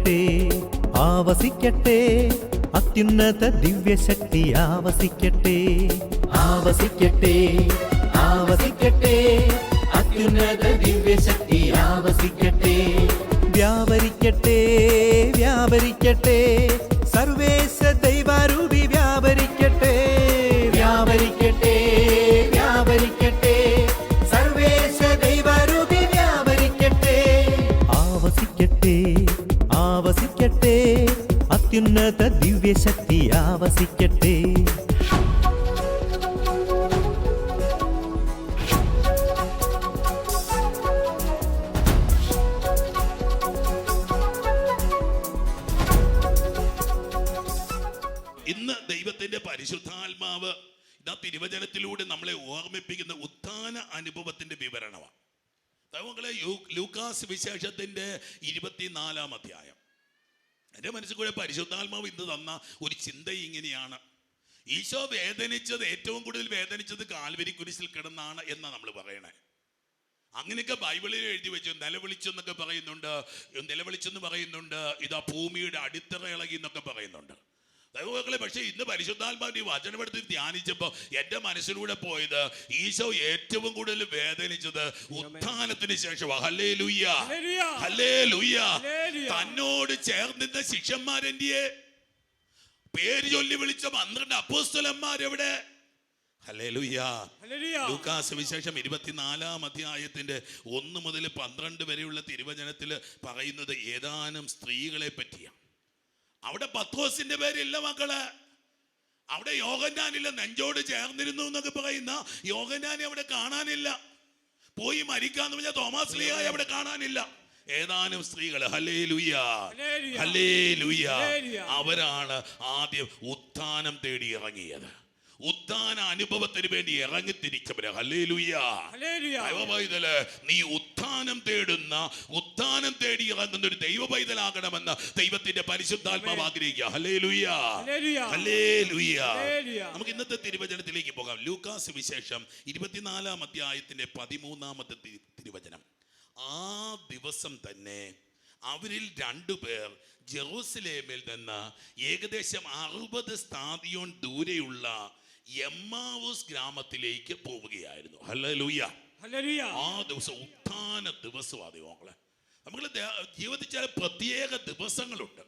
ആവസിക്കട്ടെ ആവസിക്കട്ടെ അത്യുന്നത ദിവ്യശക്തി ആവസിക്കട്ടെ ആവസിക്കട്ടെ ആവസിക്കട്ടെ അത്യുന്നത ദിവ്യശക്തി ആവസിക്കട്ടെ വ്യാപരിക്കട്ടെ വ്യാപരിക്കട്ടെ സർവേശ ദൈവാരൂപി വ്യാപരിക്കട്ടെ വ്യാപരിക്കട്ടെ വ്യാപരിക്കട്ടെ സർവേശ ദൈവാരൂപി വ്യാപരിക്കട്ടെ ആവസിക്കട്ടെ ആവസിക്കട്ടെ അത്യുന്നത ദിവ്യശക്തി ആവസിക്കട്ടെ ഇന്ന് ദൈവത്തിന്റെ പരിശുദ്ധാത്മാവ് ഇതാ തിരുവചനത്തിലൂടെ നമ്മളെ ഓർമ്മിപ്പിക്കുന്ന ഉത്ഥാന അനുഭവത്തിന്റെ വിവരണമാണ്. മക്കളെ, ലൂക്കാസ് വിശേഷത്തിന്റെ 24-ാം അധ്യായം. എൻ്റെ മനസ്സിൽ കൂടെ പരിശുദ്ധാത്മാവ് ഇന്ന് തന്ന ഒരു ചിന്ത ഇങ്ങനെയാണ്: ഈശോ വേദനിച്ചത്, ഏറ്റവും കൂടുതൽ വേദനിച്ചത് കാൽവരി കുരിശിൽ കിടന്നാണ് എന്നാണ് നമ്മൾ പറയണേ. അങ്ങനെയൊക്കെ ബൈബിളിൽ എഴുതി വെച്ചു. നിലവിളിച്ചെന്നൊക്കെ പറയുന്നുണ്ട്, നിലവിളിച്ചെന്ന് പറയുന്നുണ്ട്, ഇതാ ഭൂമിയുടെ അടിത്തറ ഇളകി എന്നൊക്കെ പറയുന്നുണ്ട്. ദൈവമക്കളെ, പക്ഷേ ഇന്ന് പരിശുദ്ധാത്മാവിന്റെ വചനമെടുത്ത് ധ്യാനിച്ചപ്പോൾ എൻ്റെ മനസ്സിലൂടെ പോയത് ഈശോ ഏറ്റവും കൂടുതൽ വേദനിച്ചത് ഉത്ഥാനത്തിന് ശേഷമാണ്. Hallelujah, hallelujah. തന്നോട് ചേർന്നിരുന്ന ശിഷ്യന്മാരെന്തിയെ? പേര് ചൊല്ലി വിളിച്ച 12 അപ്പോസ്തലന്മാരെവിടെ? ഹല്ലേലൂയ. ലൂക്കാസ് വിശേഷം 24-ാം അധ്യായത്തിന്റെ 1 മുതൽ 12 വരെയുള്ള തിരുവചനത്തിൽ പറയുന്നത് ഏതാനും സ്ത്രീകളെ പറ്റിയാണ്. അവിടെ പത്രോസിന്റെ പേരില്ല മക്കള്, അവിടെ യോഹന്നാനില്ല. നെഞ്ചോട് ചേർന്നിരുന്നു എന്നൊക്കെ പറയുന്ന യോഹന്നാനെ അവിടെ കാണാനില്ല. പോയി മരിക്കാന്ന് പറഞ്ഞ തോമസ് ലീഹായെ അവിടെ കാണാനില്ല. ഏതാനും സ്ത്രീകൾ, ഹല്ലേലൂയ, ഹല്ലേലൂയ, അവരാണ് ആദ്യം ഉത്ഥാനം തേടി ഇറങ്ങിയത്. ഉത്ഥാന അനുഭവത്തിന് വേണ്ടി ഇറങ്ങിത്തിരിച്ചവര്. ഹല്ലേലൂയ. നീ ഉത്ഥാനം തേടുന്ന, ഉത്ഥാനം തേടി ഇറങ്ങുന്ന ഒരു ദൈവ പൈതലാകണമെന്ന് ദൈവത്തിന്റെ പരിശുദ്ധാത്മാവ് ആഗ്രഹിക്കുക. Hallelujah, hallelujah. നമുക്ക് ഇന്നത്തെ തിരുവചനത്തിലേക്ക് പോകാം. ലൂക്കാസ് വിശേഷം 24-ാം അധ്യായത്തിന്റെ 13-ാമത്തെ തിരുവചനം. ആ ദിവസം തന്നെ അവരിൽ 2 പേർ ജെറൂസലേമിൽ നിന്ന് ഏകദേശം 60 സ്ഥാദിയോൻ ദൂരെയുള്ള എമ്മാവൂസ് ഗ്രാമത്തിലേക്ക് പോവുകയായിരുന്നു. Hallelujah, hallelujah. ആ ദിവസം ഉത്ഥാന ദിവസമാണ് ദൈവമക്കളെ. നമുക്ക് ജീവിതത്തിൽ ചില പ്രത്യേക ദിവസങ്ങളുണ്ട്.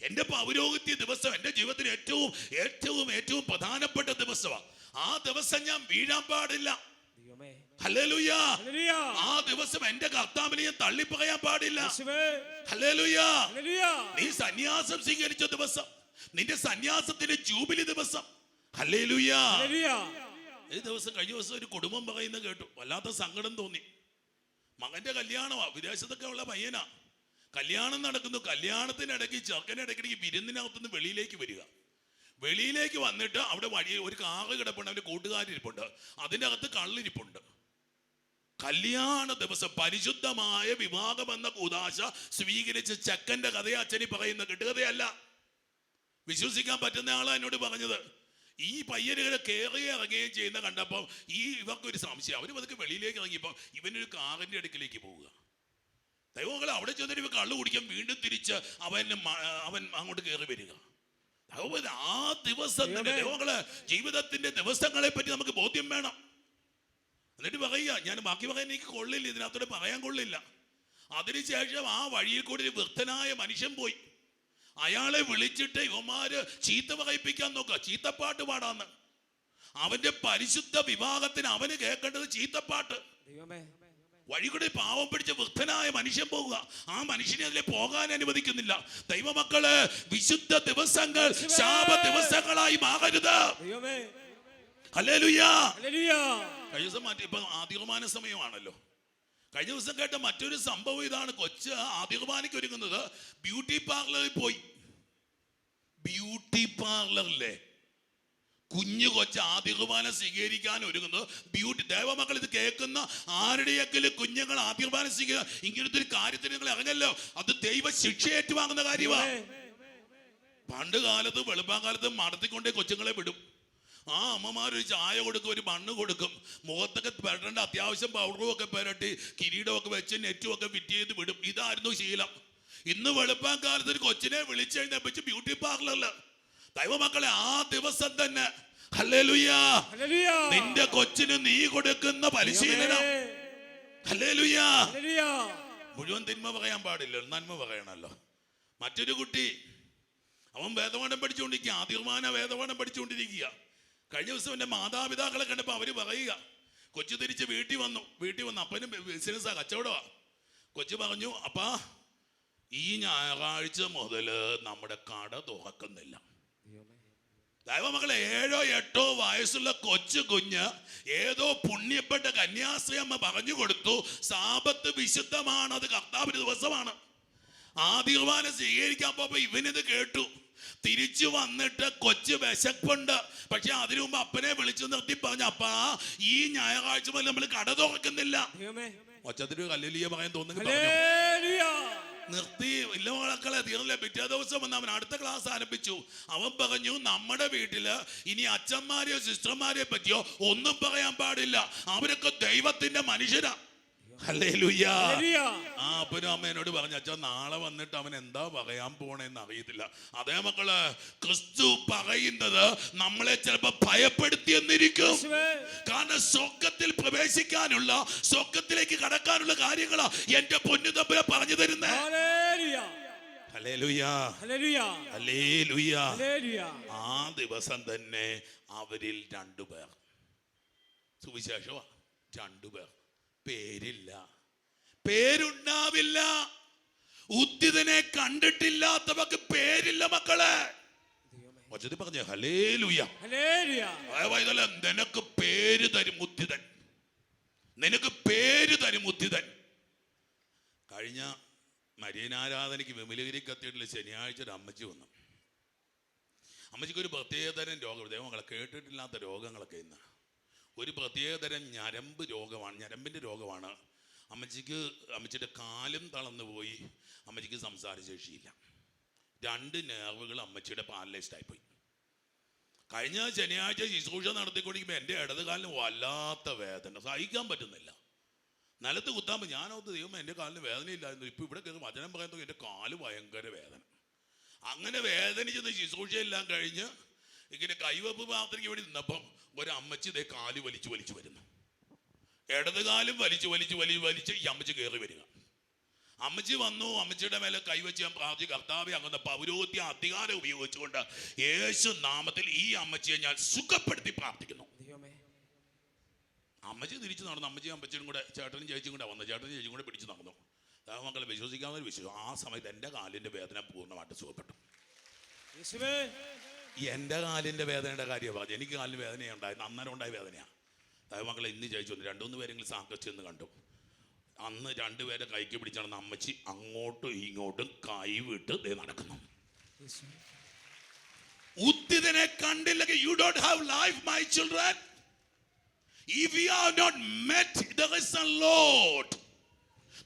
എൻ്റെ പൗരോഹിത്യ ദിവസം എൻ്റെ ജീവിതത്തിൽ ഏറ്റവും ഏറ്റവും ഏറ്റവും പ്രധാനപ്പെട്ട ദിവസമാണ്. ആ ദിവസം ഞാൻ വീഴാൻ പാടില്ല. ഹല്ലേലൂയ. ആ ദിവസം എന്റെ കർത്താവിനെ ഞാൻ തള്ളിപ്പറയാൻ പാടില്ല. ഹല്ലേലൂയ. നീ സന്യാസം സ്വീകരിച്ച ദിവസം, നിന്റെ സന്യാസത്തിന്റെ ജൂബിലി ദിവസം. ഹല്ലേലൂയ. ഈ ദിവസം, കഴിഞ്ഞ ദിവസം ഒരു കുടുംബം പറയുന്നത് കേട്ടു, വല്ലാത്ത സങ്കടം തോന്നി. മകന്റെ കല്യാണമാ, വിദേശത്തൊക്കെ ഉള്ള പയ്യനാ. കല്യാണം നടക്കുന്നു. കല്യാണത്തിനിടയ്ക്ക് ചെറുക്കനിടയ്ക്കിടയ്ക്ക് വിരുന്നിനകത്തുനിന്ന് വെളിയിലേക്ക് വരിക. വെളിയിലേക്ക് വന്നിട്ട് അവിടെ വഴി ഒരു കാറ് കിടപ്പുണ്ട്, അവന്റെ കൂട്ടുകാരിരിപ്പുണ്ട്, അതിൻ്റെ അകത്ത് കള്ളിരിപ്പുണ്ട്. കല്യാണ ദിവസം പരിശുദ്ധമായ വിവാഹം എന്ന കൂദാശ സ്വീകരിച്ച ചെക്കന്റെ കഥയെ അച്ഛനി പറയുന്ന കെട്ടുകഥയല്ല. വിശ്വസിക്കാൻ പറ്റുന്ന ആളാ എന്നോട് പറഞ്ഞത്. ഈ പയ്യനുകളെ കയറുകയും ഇറങ്ങുകയും ചെയ്യുന്ന കണ്ടപ്പോൾ ഇവർക്കൊരു സംശയം. അവർ പതുക്കെ വെളിയിലേക്ക് ഇറങ്ങിയപ്പോൾ ഇവനൊരു കാറിന്റെ അടുക്കിലേക്ക് പോവുക. ദൈവങ്ങളെ, അവിടെ ചെന്നിട്ട് ഇവ കള്ളു കുടിക്കാൻ വീണ്ടും തിരിച്ച് അവൻ അങ്ങോട്ട് കയറി വരിക. ആ ദിവസം തന്നെ ദൈവങ്ങളെ, ജീവിതത്തിന്റെ ദിവസങ്ങളെ പറ്റി നമുക്ക് ബോധ്യം വേണം. എന്നിട്ട് പറയുക, ഞാൻ ബാക്കി പറയാൻ എനിക്ക് കൊള്ളില്ല, ഇതിനകത്തോടെ പറയാൻ കൊള്ളില്ല. അതിനുശേഷം ആ വഴിയിൽ കൂടി ഒരു വൃദ്ധനായ മനുഷ്യൻ പോയി. അയാളെ വിളിച്ചിട്ട് ഇവന്മാര് ചീത്ത പറയിപ്പിക്കാൻ നോക്കുക, ചീത്തപ്പാട്ട് പാടാന്ന്. അവന്റെ പരിശുദ്ധ വിവാഹത്തിന് അവന് കേൾക്കേണ്ടത് ചീത്തപ്പാട്ട്. വഴി കൂടി പാവം പിടിച്ച വൃദ്ധനായ മനുഷ്യൻ പോവുക. ആ മനുഷ്യനെ അതിലെ പോകാൻ അനുവദിക്കുന്നില്ല. ദൈവമക്കള്, വിശുദ്ധ ദിവസങ്ങൾ ശാപ ദിവസങ്ങളായി മാറരുത്. ഹല്ലേലൂയ. കഴിഞ്ഞ ദിവസം ഇപ്പൊ ആദ്യകുർബാന സമയമാണല്ലോ. കഴിഞ്ഞ ദിവസം കേട്ട മറ്റൊരു സംഭവം ഇതാണ്. കൊച്ച് ആദ്യകുർബാനയ്ക്ക് ഒരുങ്ങുന്നത് ബ്യൂട്ടി പാർലറിൽ പോയി. ബ്യൂട്ടി പാർലറിലെ കുഞ്ഞു കൊച്ച് ആദ്യകുർബാന സ്വീകരിക്കാൻ ഒരുങ്ങുന്നത് ബ്യൂട്ടി. ദേവമക്കൾ, ഇത് കേൾക്കുന്ന ആരുടെയെങ്കിലും കുഞ്ഞുങ്ങൾ ആദ്യകുർബാന സ്വീകരിക്കുക, ഇങ്ങനത്തെ ഒരു കാര്യത്തിന് നിങ്ങൾ ഇറങ്ങല്ലോ, അത് ദൈവ ശിക്ഷ ഏറ്റുവാങ്ങുന്ന കാര്യമാണ്. പണ്ട് കാലത്ത് വെളുപ്പാങ്കാലത്ത് മടത്തിക്കൊണ്ടേ കൊച്ചുങ്ങളെ വിടും. ആ അമ്മമാരൊരു ചായ കൊടുക്കും, ഒരു മണ്ണ് കൊടുക്കും, മുഖത്തൊക്കെ പെരട്ടേണ്ട അത്യാവശ്യം പൗഡറും ഒക്കെ പെരട്ടി കിരീടമൊക്കെ വെച്ച് നെറ്റും ഒക്കെ ഫിറ്റ് ചെയ്ത് വിടും. ഇതായിരുന്നു ശീലം. ഇന്ന് വെളുപ്പാൻ കാലത്ത് ഒരു കൊച്ചിനെ വിളിച്ചെഴുന്നേപ്പിച്ച് ബ്യൂട്ടി പാർലറില് ദൈവമക്കളെ ആ ദിവസം തന്നെ ഹല്ലേലൂയാ നിന്റെ കൊച്ചിന് നീ കൊടുക്കുന്ന പരിശീലനം ഹല്ലേലൂയാ മുഴുവൻ തിന്മ പറയാൻ പാടില്ല, നന്മ പറയണല്ലോ. മറ്റൊരു കുട്ടി അവൻ വേദപാഠം പഠിച്ചുകൊണ്ടിരിക്കുക, ആദ്യമാന വേദപാഠം പഠിച്ചുകൊണ്ടിരിക്കുക. കഴിഞ്ഞ ദിവസം എൻ്റെ മാതാപിതാക്കളെ കണ്ടപ്പോൾ അവര് പറയുക, കൊച്ചു തിരിച്ച് വീട്ടിൽ വന്നു അപ്പനും ബിസിനസ്സാ, കച്ചവടമാ. കൊച്ചു പറഞ്ഞു, അപ്പാ ഈ ഞായറാഴ്ച മുതൽ നമ്മുടെ കട തുറക്കുന്നില്ല. ദൈവമക്കളെ 7 8 വയസ്സുള്ള കൊച്ചു കുഞ്ഞ് ഏതോ പുണ്യപ്പെട്ട കന്യാസ്ത്രീ അമ്മ പറഞ്ഞു കൊടുത്തു, സാബത്ത് വിശുദ്ധമാണ്, അത് കർത്താവിന്റെ ദിവസമാണ്. ആദ്യവാനം സ്വീകരിക്കാൻ പോയപ്പോ ഇവനിത് കേട്ടു. തിരിച്ചു വന്നിട്ട് കൊച്ചു വിശപ്പുണ്ട്, പക്ഷെ അതിനു മുമ്പ് അപ്പനെ വിളിച്ചു നിർത്തി പറഞ്ഞു, അപ്പാ ഈ ഞായറാഴ്ച മുതൽ നമ്മൾ കട തുറക്കുന്നില്ല. ഒച്ചത്തിനൊരു ഹല്ലേലൂയ പറയാൻ തോന്നുന്നു. നിർത്തി ഇല്ല മക്കളെ, തീർന്നില്ല. പിറ്റേ ദിവസം വന്ന് അവൻ അടുത്ത ക്ലാസ് ആരംഭിച്ചു. അവൻ പറഞ്ഞു, നമ്മുടെ വീട്ടില് ഇനി അച്ഛന്മാരെയോ സിസ്റ്റർമാരെയോ പറ്റിയോ ഒന്നും പറയാൻ പാടില്ല, അവരൊക്കെ ദൈവത്തിന്റെ മനുഷ്യരാ. ഹല്ലേലൂയ. ആ അപ്പനും അമ്മേനോട് പറഞ്ഞു, അച്ഛൻ നാളെ വന്നിട്ട് അവൻ എന്താ പറയാൻ പോണെന്ന് അറിയത്തില്ല. അതേ മക്കള്, ക്രിസ്തു പറയുന്നത് നമ്മളെ ചിലപ്പോ ഭയപ്പെടുത്തിയെന്നിരിക്കും. കാരണം സ്വർഗത്തിൽ പ്രവേശിക്കാനുള്ള, സ്വർഗത്തിലേക്ക് കടക്കാനുള്ള കാര്യങ്ങളാ എന്റെ പൊന്നു തമ്പുരാൻ പറഞ്ഞു തരുന്നേ. Hallelujah, hallelujah. ആ ദിവസം തന്നെ അവരിൽ 2 പേർ, സുവിശേഷമാ, 2 പേർ, പേരില്ല, പേരുണ്ടാവില്ല. ഉദ്ധിതനെ കണ്ടിട്ടില്ലാത്തവർക്ക് പേരില്ല മക്കളെ. വചനത്തിൽ പറഞ്ഞ ഹല്ലേലൂയ. നിനക്ക് പേര് തരും ഉദ്ധിതൻ, നിനക്ക് പേര് തരും ഉദ്ധിതൻ. കഴിഞ്ഞ മരിയനാരാധനയ്ക്ക് വിമലഗിരി കത്തീഡ്രലിൽ ശനിയാഴ്ച ഒരു അമ്മച്ചി വന്നു. അമ്മച്ചിക്ക് ഒരു പ്രത്യേകതരം രോഗം, ദൈവങ്ങളെ കേട്ടിട്ടില്ലാത്ത രോഗങ്ങളൊക്കെ ഇന്ന് ഒരു പ്രത്യേകതരം ഞരമ്പ് രോഗമാണ്, ഞരമ്പിൻ്റെ രോഗമാണ്. അമ്മച്ചിയുടെ കാലും തളർന്നു പോയി, അമ്മച്ചിക്ക് സംസാരശേഷിയില്ല. 2 നെർവുകൾ അമ്മച്ചിയുടെ പാരലൈസ്ഡായിപ്പോയി. കഴിഞ്ഞ ശനിയാഴ്ച ശുശ്രൂഷ നടത്തിക്കൊണ്ടിരിക്കുമ്പോൾ എൻ്റെ ഇടത് കാലിന് വല്ലാത്ത വേദന, സഹിക്കാൻ പറ്റുന്നില്ല. നിലത്ത് കുത്താമ്പോൾ ഞാനോർത്ത്, ദൈവം എൻ്റെ കാലിന് വേദനയില്ലായിരുന്നു. ഇപ്പോൾ ഇവിടെ കയറി വചനം പറയാൻ തോന്നി, എൻ്റെ കാല് ഭയങ്കര വേദന. അങ്ങനെ വേദനിച്ചെന്ന് ശുശ്രൂഷയെല്ലാം കഴിഞ്ഞ് ഇങ്ങനെ കൈവപ്പ് പ്രാർത്ഥനയ്ക്ക് വേണ്ടി നിന്നപ്പം ഒരു അമ്മച്ചി ഇതേ കാല് വലിച്ചു വരുന്നു. ഇടത് കാലും വലിച്ച് ഈ അമ്മച്ചി കയറി വരിക. അമ്മച്ചി വന്നു, അമ്മച്ചിയുടെ മേലെ കൈവച്ച് ഞാൻ പ്രാർത്ഥിച്ചു, കർത്താവേ അങ്ങുന്ന പൗരോഹിത്യ അധികാരം ഉപയോഗിച്ചുകൊണ്ട് യേശു നാമത്തിൽ ഈ അമ്മച്ചിയെ ഞാൻ സുഖപ്പെടുത്തി പ്രാർത്ഥിക്കുന്നു. അമ്മച്ചി തിരിച്ചു നടന്നു. അമ്മച്ചിയും കൂടെ ചേട്ടനും ചേച്ചിയും കൂടെ വന്നു. ചേട്ടനും ചേച്ചിയും കൂടെ പിടിച്ചു നടന്നു. മക്കളെ വിശ്വസിക്കാവുന്ന വിശ്വസിക്കും. ആ സമയത്ത് എൻ്റെ കാലിൻ്റെ വേദന പൂർണ്ണമായിട്ട് സുഖപ്പെട്ടു. എൻ്റെ കാലിൻ്റെ വേദനയുടെ കാര്യം പറഞ്ഞു. എനിക്ക് കാലിന് വേദനയുണ്ടായിരുന്നു, അന്നേരം ഉണ്ടായ വേദനയാണ്. മക്കളെ ഇന്ന് ചോദിച്ചു വന്നു, 2-3 പേരെങ്കിലും സാങ്കച്ചെന്ന് കണ്ടു. അന്ന് 2 പേരെ കൈക്ക് പിടിച്ചാണ് അമ്മച്ചി അങ്ങോട്ടും ഇങ്ങോട്ടും കൈവിട്ട് നടക്കുന്നു. ഉദ്ധിതനെ കണ്ടില്ലെങ്കിൽ you don't have life, my children. If you have not met the risen Lord,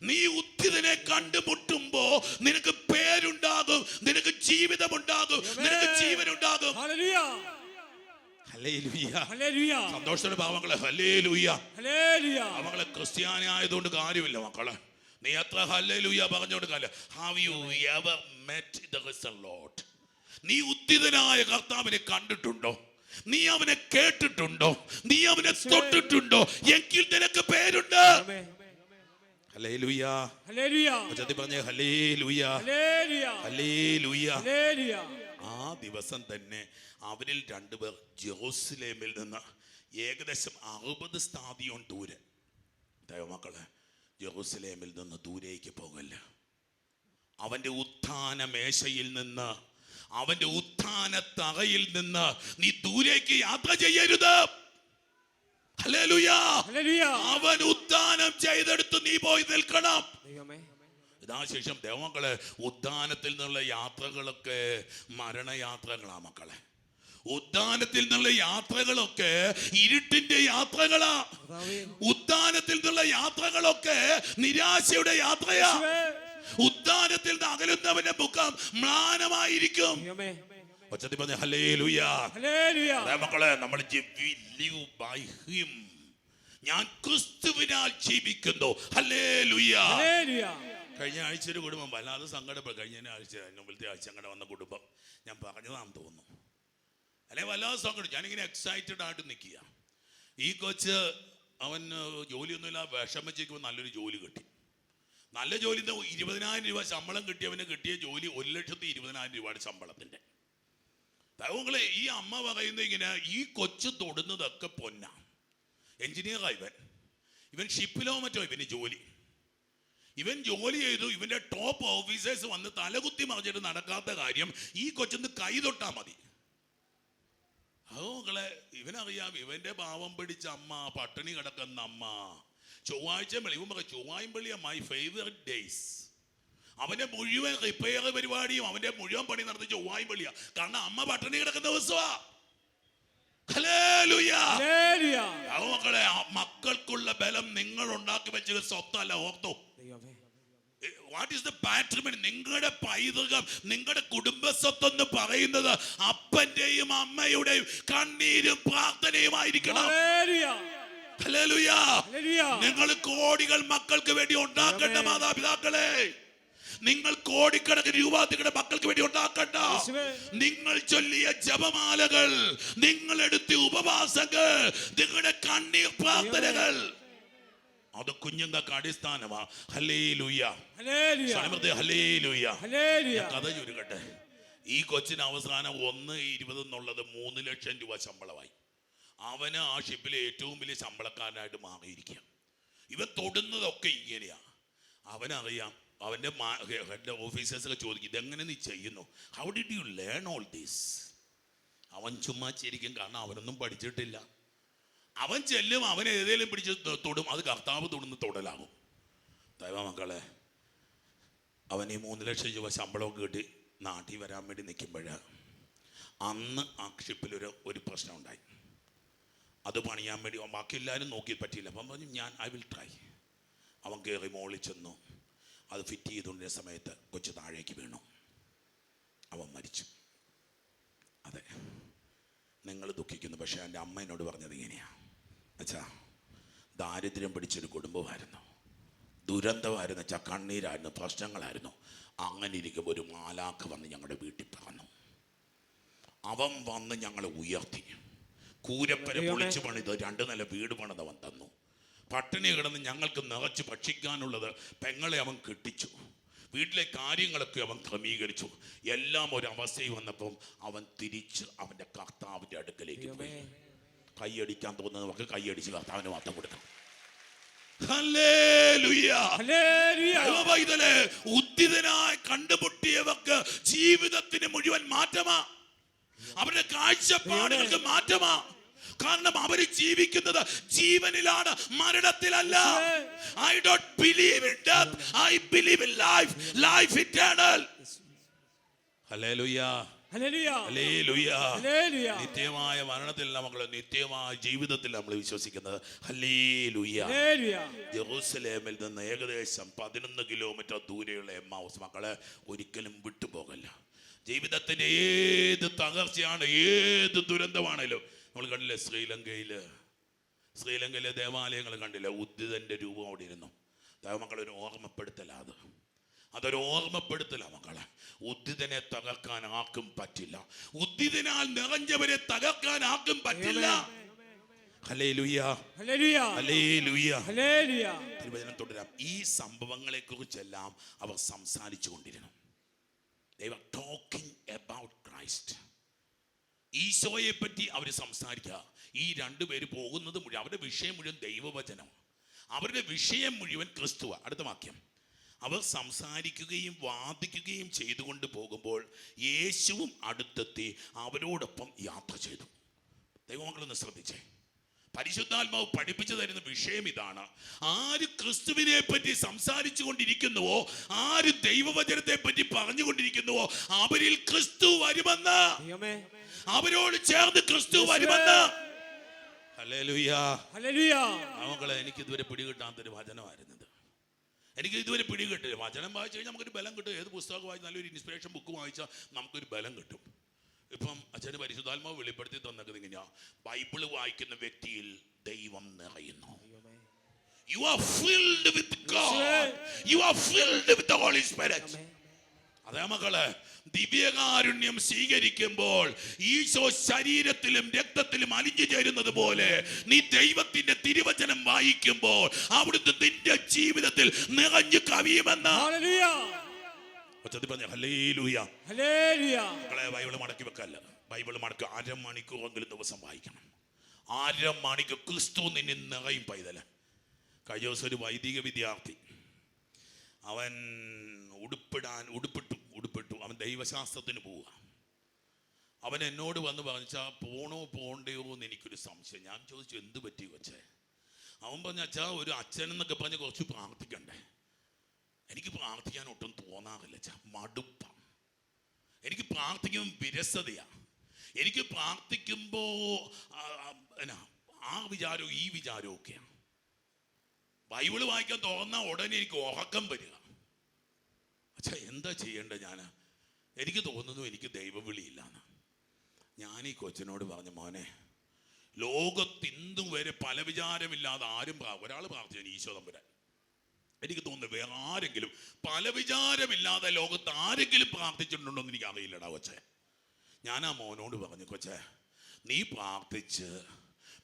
നീ ഉദ്ധിതനെ കണ്ടുമുട്ടുമ്പോ നിനക്ക് പേരുണ്ടാകും, നിനക്ക് ജീവിതമുണ്ടാകും, നിനക്ക് ജീവനുണ്ടാകും. സന്തോഷത്തോടെ പാവങ്ങളെ ഹല്ലേലൂയ. അവങ്ങളെ ക്രിസ്ത്യാനി ആയതുകൊണ്ട് കാര്യമില്ല മക്കളെ, നീ എത്ര ഹല്ലേലൂയ പറഞ്ഞോണ്ട് കാര്യമില്ല. Have you ever met the risen Lord? നീ ഉദ്ധിതനായ കർത്താവിനെ കണ്ടിട്ടുണ്ടോ? നീ അവനെ കേട്ടിട്ടുണ്ടോ? നീ അവനെ തൊട്ടിട്ടുണ്ടോ? എങ്കിൽ നിനക്ക് പേരുണ്ട്. Hallelujah, hallelujah. പറഞ്ഞേ ഹല്ലേലൂയ, ഹല്ലേലൂയ. ആ ദിവസം തന്നെ അവരിൽ 2 പേർ ജെറൂസലേമിൽ നിന്ന് ഏകദേശം 60 സ്ഥാദിയോൺ ദൂരെ, ദൈവമക്കളെ, ജെറൂസലേമിൽ നിന്ന് ദൂരേക്ക് പോകല്ല. അവന്റെ ഉത്ഥാന മേശയിൽ നിന്ന്, അവന്റെ ഉത്ഥാന തറയിൽ നിന്ന് നീ ദൂരേക്ക് യാത്ര ചെയ്യരുത്. ഹല്ലേലൂയ. അവൻ ഉത്ഥാനം ചെയ്തെടുത്ത് നീ പോയി നിൽക്കണം. ഇതാശേഷം ദൈവമക്കളെ, ഉദ്ധാനത്തിൽ നിന്നുള്ള യാത്രകളൊക്കെ മരണയാത്രകളാ മക്കളെ. ഉദ്ധാനത്തിൽ നിന്നുള്ള യാത്രകളൊക്കെ ഇരുട്ടിന്റെ യാത്രകളാ. ഉദ്ധാനത്തിൽ നിന്നുള്ള യാത്രകളൊക്കെ നിരാശയുടെ യാത്രയാ. ഉദ്ധാനത്തിൽ നിന്ന് അകലുന്നവന്റെ മുഖം മ്ലാനമായിരിക്കും. മക്കളെ, നമ്മൾ ഞാൻ ക്രിസ്തുവിനാൽ ജീവിക്കുന്നു. ഹല്ലേലൂയ. കഴിഞ്ഞ ആഴ്ച ഒരു കുടുംബം വല്ലാതെ സങ്കടപ്പെടും. കഴിഞ്ഞ ആഴ്ച മുമ്പത്തെ ആഴ്ച അങ്ങനെ വന്ന കുടുംബം ഞാൻ പറഞ്ഞതാണെന്ന് തോന്നുന്നു. അല്ലെ വല്ലാതെ സങ്കടം. ഞാനിങ്ങനെ എക്സൈറ്റഡ് ആയിട്ട് നിൽക്കുക. ഈ കൊച്ച് അവൻ ജോലിയൊന്നുമില്ല, വിഷമിച്ചിരിക്കുമ്പോൾ നല്ലൊരു ജോലി കിട്ടി. നല്ല ജോലി, 20,000 രൂപ ശമ്പളം കിട്ടിയവന് കിട്ടിയ ജോലി 1,20,000 രൂപയുടെ ശമ്പളത്തിൻ്റെ. ദൈവങ്ങളെ, ഈ അമ്മ പറയുന്നത് ഇങ്ങനെ, ഈ കൊച്ച് തൊടുന്നതൊക്കെ പൊന്നാ. എഞ്ചിനീയറാണ് ഇവൻ ഷിപ്പിലോ മറ്റോ ഇവന് ജോലി. ഇവൻ ജോലി ചെയ്തു. ഇവന്റെ ടോപ്പ് ഓഫീസേഴ്സ് വന്ന് തലകുത്തി മറിഞ്ഞിട്ട് നടക്കാത്ത കാര്യം ഈ കൊച്ചൊന്ന് കൈ തൊട്ടാ മതി. അതുങ്ങളെ ഇവനറിയാം, ഇവന്റെ പാവം പിടിച്ച അമ്മ, പട്ടിണി കിടക്കുന്ന അമ്മ. ചൊവ്വാഴ്ച ഇവൻ പറയും ചൊവ്വായ്പള്ളിയാ മൈ ഫേവറേറ്റ് ഡേയ്സ്. അവന്റെ മുഴുവൻ റിപ്പയർ പരിപാടിയും അവന്റെ മുഴുവൻ പണി നടത്തി ചൊവ്വായ്പള്ളിയാ. കാരണം അമ്മ പട്ടിണി കിടക്കുന്ന ദിവസമാ. മക്കളെ, മക്കൾക്കുള്ള ബലം നിങ്ങൾ ഉണ്ടാക്കി വെച്ച സ്വത്തല്ല. ഓർത്തോ, വാട്ട് ഈസ് ദ പാട്രിമണി? നിങ്ങളുടെ പൈതൃകം, നിങ്ങളുടെ കുടുംബ സ്വത്തെന്ന് പറയുന്നത് അപ്പന്റെയും അമ്മയുടെയും കണ്ണീരും പ്രാർത്ഥനയുമായിരിക്കണം. നിങ്ങൾ കോടികൾ മക്കൾക്ക് വേണ്ടി ഉണ്ടാക്കേണ്ട മാതാപിതാക്കളെ, നിങ്ങൾ കോടിക്കണക്കിന് രൂപ നിങ്ങളുടെ മക്കൾക്ക് വേണ്ടി ഉണ്ടാക്കണ്ട. നിങ്ങൾ ചൊല്ലിയ ജപമാലകൾ, നിങ്ങൾ എടുത്ത ഉപവാസങ്ങൾ, നിങ്ങളുടെ കണ്ണീർ പ്രാർത്ഥനകൾ, അത് കുഞ്ഞുങ്ങൾക്ക് അടിസ്ഥാനമാ. Hallelujah, hallelujah. കഥ ചുരുക്കട്ടെ. ഈ കൊച്ചിന് അവസാനം 1.20 എന്നുള്ളത് 3 ലക്ഷം രൂപ ശമ്പളമായി. അവന് ആ ഷിപ്പിലെ ഏറ്റവും വലിയ ശമ്പളക്കാരനായിട്ട് മാറിയിരിക്കുക. ഇവൻ തൊടുന്നതൊക്കെ ഇങ്ങനെയാ. അവനറിയാം. അവൻ്റെ ഹെഡ് ഓഫീസേഴ്സൊക്കെ ചോദിക്കും, ഇതെങ്ങനെ നീ ചെയ്യുന്നു? How did you learn all these? അവൻ ചുമ്മാ ചിരിക്കും. കാരണം അവനൊന്നും പഠിച്ചിട്ടില്ല. അവൻ ചെല്ലും, അവൻ ഏതെങ്കിലും പിടിച്ച് തൊടും. അത് കർത്താവ് തൊടുന്ന തൊടലാകും. ദൈവമക്കളെ, അവൻ ഈ 3 ലക്ഷം രൂപ ശമ്പളമൊക്കെ കിട്ടി നാട്ടിൽ വരാൻ വേണ്ടി നിൽക്കുമ്പോഴാണ് അന്ന് ആ ഷിപ്പിലൊരു പ്രശ്നം ഉണ്ടായി. അത് പണിയാൻ വേണ്ടി ബാക്കി എല്ലാവരും നോക്കി പറ്റിയില്ല. അപ്പം പറഞ്ഞു, ഐ വിൽ ട്രൈ. അവൻ കയറി മോളിൽ ചെന്നു. അത് ഫിറ്റ് ചെയ്തുകൊണ്ടിരുന്ന സമയത്ത് കൊച്ചു താഴേക്ക് വീണു. അവൻ മരിച്ചു. അതെ, നിങ്ങൾ ദുഃഖിക്കുന്നു. പക്ഷേ എൻ്റെ അമ്മ എന്നോട് പറഞ്ഞത് ഇങ്ങനെയാണ്, അച്ഛാ, ദാരിദ്ര്യം പിടിച്ചൊരു കുടുംബമായിരുന്നു, ദുരന്തമായിരുന്നു, കണ്ണീരായിരുന്നു, പ്രശ്നങ്ങളായിരുന്നു. അങ്ങനെ ഇരിക്കുമ്പോൾ ഒരു മാലാഖ വന്ന് ഞങ്ങളുടെ വീട്ടിൽ പറഞ്ഞു. അവൻ വന്ന് ഞങ്ങളെ ഉയർത്തി. കൂരപ്പര പൊളിച്ചു പണിത് 2 നില വീട് പണിതവൻ തന്നു. പട്ടിണി കിടന്ന് ഞങ്ങൾക്ക് നിറച്ച് ഭക്ഷിക്കാനുള്ളത് പെങ്ങളെ അവൻ കെട്ടിച്ചു. വീട്ടിലെ കാര്യങ്ങളൊക്കെ അവൻ ക്രമീകരിച്ചു. എല്ലാം ഒരവസ്ഥയിൽ വന്നപ്പം അവൻ തിരിച്ച് അവൻ്റെ കർത്താവിൻ്റെ അടുക്കലേക്ക് പോയി. കൈയടിക്കാൻ തോന്നുന്നവർക്ക് കൈയടിച്ച് കർത്താവിന് മാത്രം കൊടുക്കണം. ഉദ്ധിതനായി കണ്ടുമുട്ടിയവർക്ക് ജീവിതത്തിന് മുഴുവൻ മാറ്റമാ. അവരുടെ കാഴ്ചപ്പാടുകൾക്ക് മാറ്റമാ. കാരണം അവര് ജീവിക്കുന്നത് ജീവനിലാണ്, മരണത്തിലല്ല. I don't believe in death, I believe in life, life eternal. Hallelujah, hallelujah, hallelujah. നിത്യമായ മരണത്തിലല്ല മക്കളെ, നിത്യമായ ജീവിതത്തിൽ നമ്മൾ വിശ്വസിക്കുന്നത്. ഹല്ലേലൂയ. ജെറൂസലേമിൽ നിന്ന് ഏകദേശം 11 കിലോമീറ്റർ ദൂരെയുള്ള എമ്മാവൂസ് മക്കളെ ഒരിക്കലും വിട്ടുപോകല്ല. ജീവിതത്തിന്റെ ഏത് തകർച്ചയാണ്, ഏത് ദുരന്തമാണേലും. നമ്മൾ കണ്ടില്ലേ ശ്രീലങ്കയിലെ ദേവാലയങ്ങൾ കണ്ടില്ലേ, ഉദ്ധിതന്റെ രൂപം അവിടെ ഇരുന്നു. ദൈവമക്കളൊരു ഓർമ്മപ്പെടുത്തലാണ്. അതൊരു ഓർമ്മപ്പെടുത്തലാണ് മക്കളെ. ഉദ്ധിതനെ തകർക്കാൻ ആർക്കും പറ്റില്ല. ഉദ്ധിതനാൽ നിറഞ്ഞവരെ തകർക്കാൻ ആർക്കും പറ്റില്ല. ഹല്ലേലൂയ, ഹല്ലേലൂയ, ഹല്ലേലൂയ. തിരുവചനം തുടരാം. ഈ സംഭവങ്ങളെ കുറിച്ചെല്ലാം അവർ സംസാരിച്ചു കൊണ്ടിരുന്നു. They were talking about Christ. ഈശോയെ പറ്റി അവർ സംസാരിക്കുക. ഈ 2 പേര് പോകുന്നത് മുഴുവൻ, അവരുടെ വിഷയം മുഴുവൻ ദൈവവചനം, അവരുടെ വിഷയം മുഴുവൻ ക്രിസ്തുവ. അടുത്ത വാക്യം, അവർ സംസാരിക്കുകയും വാദിക്കുകയും ചെയ്തുകൊണ്ട് പോകുമ്പോൾ യേശുവും അടുത്തെത്തി അവരോടൊപ്പം യാത്ര ചെയ്തു. ദൈവമക്കളൊന്ന് ശ്രദ്ധിച്ചേ. പരിശുദ്ധാത്മാവ് പഠിപ്പിച്ചു തരുന്ന വിഷയം ഇതാണ്. ആര് ക്രിസ്തുവിനെ പറ്റി സംസാരിച്ചു കൊണ്ടിരിക്കുന്നുവോ, ആര് ദൈവവചനത്തെ പറ്റി പറഞ്ഞുകൊണ്ടിരിക്കുന്നുവോ, അവരിൽ ക്രിസ്തു വരുമെന്ന്, അവരോട് ചേർന്ന് ക്രിസ്തു വരുമെന്ന്. Hallelujah, hallelujah. മക്കളെ, എനിക്ക് ഇതുവരെ പിടികിട്ടാത്തൊരു വചനമായിരുന്നത്. എനിക്ക് ഇതുവരെ പിടികിട്ടില്ല. വചനം വായിച്ചു കഴിഞ്ഞാൽ നമുക്കൊരു ബലം കിട്ടും. ഏത് പുസ്തകം വായിച്ച് നല്ലൊരു ഇൻസ്പിറേഷൻ ബുക്ക് വായിച്ചാൽ നമുക്കൊരു ബലം കിട്ടും. ഇപ്പം അച്ഛന് പരിശുദ്ധാത്മാവ് വെളിപ്പെടുത്തി തന്നത് ഇങ്ങനെയാ, ബൈബിള് വായിക്കുന്ന വ്യക്തിയിൽ ദൈവം നിറയുന്നു. You are filled with God. You are filled with the Holy Spirit. അതേ മക്കളെ, ദിവ്യകാരുണ്യം സ്വീകരിക്കുമ്പോൾ ഈശോ ശരീരത്തിലും രക്തത്തിലും അലിഞ്ഞു ചേരുന്നത് പോലെ നീ ദൈവത്തിന്റെ തിരുവചനം വായിക്കുമ്പോൾ അവിടുത്തെ നിന്റെ ജീവിതത്തിൽ നിറഞ്ഞു കവിയുമെന്ന് ഹല്ലേലൂയ. മക്കളെ, ബൈബിൾ മടക്കി വെക്കല്ല. ബൈബിൾ മടക്കി അരമണിക്കൂറെങ്കിലും ദിവസം വായിക്കണം. അരമണിക്കൂർ ക്രിസ്തു നിന്നെ നിറയും പൈതല്. കഴിഞ്ഞ ദിവസം ഒരു വൈദിക വിദ്യാർത്ഥി, അവൻ ഉടുപ്പിട്ടു അവൻ ദൈവശാസ്ത്രത്തിന് പോവുക. അവൻ എന്നോട് വന്ന് പറഞ്ഞാ പോണ്ടയോ എന്ന് എനിക്കൊരു സംശയം. ഞാൻ ചോദിച്ചു, എന്ത് പറ്റി വെച്ചേ? അവൻ പറഞ്ഞ, അച്ഛാ, ഒരു അച്ഛൻ എന്നൊക്കെ പറഞ്ഞ് കുറച്ച് പ്രാർത്ഥിക്കണ്ടേ? എനിക്ക് പ്രാർത്ഥിക്കാൻ ഒട്ടും തോന്നാറില്ല അച്ഛാ, മടുപ്പാണ്. എനിക്ക് പ്രാർത്ഥിക്കുമ്പോൾ വിരസതയാ. എനിക്ക് പ്രാർത്ഥിക്കുമ്പോ ആ വിചാരവും ഈ വിചാരവും ഒക്കെയാണ്. ബൈബിള് വായിക്കാൻ തോന്നാ ഉടനെ എനിക്ക് ഉറക്കം വരിക. അച്ഛാ, എന്താ ചെയ്യേണ്ടത്? എനിക്ക് തോന്നുന്നു എനിക്ക് ദൈവവിളിയില്ലാന്ന്. ഞാൻ ഈ കൊച്ചിനോട് പറഞ്ഞു, മോനെ, ലോകത്തിന്നും വരെ പല വിചാരമില്ലാതെ ആരും ഒരാൾ പ്രാർത്ഥിച്ചു, ഈശോ തമ്പുരാൻ. എനിക്ക് തോന്നുന്നു വേറെ ആരെങ്കിലും പല വിചാരമില്ലാതെ ലോകത്ത് ആരെങ്കിലും പ്രാർത്ഥിച്ചിട്ടുണ്ടോ എന്ന് എനിക്ക് അറിയില്ലടാ കൊച്ചേ. ഞാൻ ആ മോനോട് പറഞ്ഞു, കൊച്ചേ, നീ പ്രാർത്ഥിച്ച്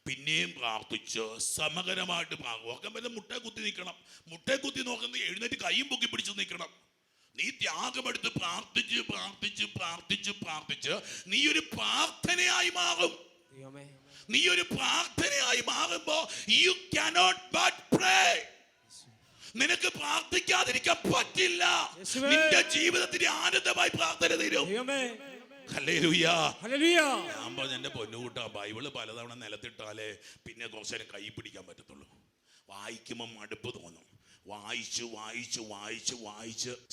പിന്നെയും പ്രാർത്ഥിച്ച് സമകരമായിട്ട് ഉറക്കം വല്ല മുട്ടേ കുത്തി നിൽക്കണം. മുട്ടേ കുത്തി നോക്കുന്നത് എഴുന്നേറ്റ് കൈയും പൊക്കി പിടിച്ച് നിൽക്കണം. നീ ത്യാഗമെടുത്ത് പ്രാർത്ഥിച്ച് പ്രാർത്ഥിച്ച് പ്രാർത്ഥിച്ച് പ്രാർത്ഥിച്ച് നീ ഒരു പ്രാർത്ഥനയായി മാറും. നീ ഒരു പ്രാർത്ഥനയായി മാറുമ്പോ you cannot but pray. നിനക്ക് പ്രാർത്ഥിക്കാതിരിക്കാൻ പറ്റില്ല. നിന്റെ ജീവിതത്തിന് ആനന്ദമായി പ്രാർത്ഥന തരും. ഹല്ലേലൂയ. ഞാൻ പറഞ്ഞ, എന്റെ പൊന്നുകൂട്ടാ, ബൈബിള് പലതവണ നിലത്തിട്ടാലേ പിന്നെ കുറച്ചു നേരം കൈ പിടിക്കാൻ പറ്റത്തുള്ളൂ. വായിക്കുമ്പോൾ മടുപ്പ് തോന്നും. വായിച്ച്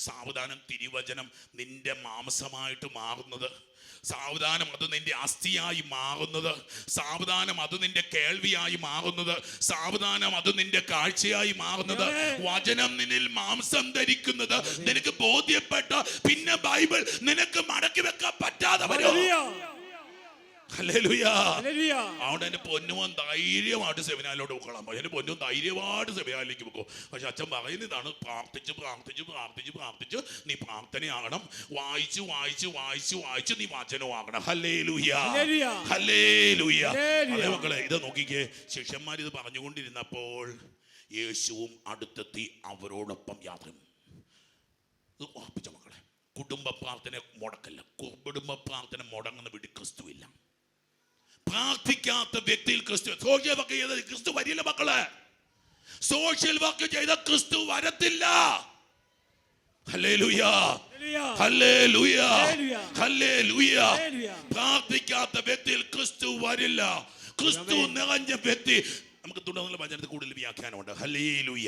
സാവധാനം തിരുവചനം നിന്റെ മാംസമായിട്ട് മാറുന്നത്, സാവധാനം അത് നിന്റെ അസ്ഥിയായി മാറുന്നത്, സാവധാനം അത് നിന്റെ കേൾവിയായി മാറുന്നത്, സാവധാനം അത് നിന്റെ കാഴ്ചയായി മാറുന്നത്, വചനം നിന്നിൽ മാംസം ധരിക്കുന്നത് നിനക്ക് ബോധ്യപ്പെട്ട പിന്നെ ബൈബിൾ നിനക്ക് മടക്കി വെക്കാൻ പറ്റാതെ വരും. അതുകൊണ്ട് എന്റെ പൊന്നുമോൻ ധൈര്യമായിട്ട് സെമിനാറിലോട്ട് പോകണം. എന്റെ പൊന്നും ധൈര്യമായിട്ട് സെമിനാറിലേക്ക് പോകും. പക്ഷെ അച്ഛൻ പറയുന്നതാണ്, പ്രാർത്ഥിച്ച് നീ പ്രാർത്ഥനയാകണം. വായിച്ച് നീ വചനമാകണം. ഹല്ലേലൂയ. അതേ മക്കളെ, ഇത് നോക്കിക്കേ. ശിഷ്യന്മാർ ഇത് പറഞ്ഞുകൊണ്ടിരുന്നപ്പോൾ യേശുവും അടുത്തെത്തി അവരോടൊപ്പം യാത്ര. ഇത് ഉറപ്പിച്ച മക്കളെ, കുടുംബ പ്രാർത്ഥന മുടക്കല്ല. കുടുംബ പ്രാർത്ഥന മുടങ്ങുന്ന വീട്ടിൽ ക്രിസ്തു ഇല്ല. പ്രാർത്ഥിക്കാത്ത വ്യക്തിയിൽ ക്രിസ്തു. സോഷ്യൽ വർക്ക് ചെയ്ത ക്രിസ്തു വരില്ല മക്കളെ. സോഷ്യൽ വർക്ക് ചെയ്ത ക്രിസ്തു വരത്തില്ല. ഹല്ലേലൂയ. പ്രാർത്ഥിക്കാത്ത വ്യക്തിയിൽ ക്രിസ്തു വരില്ല. ക്രിസ്തു നിറഞ്ഞ വ്യക്തി. നമുക്ക് തുടർന്നുള്ള വചനത്തിൽ കൂടുതൽ വ്യാഖ്യാനമുണ്ട്. ഹല്ലേലൂയ.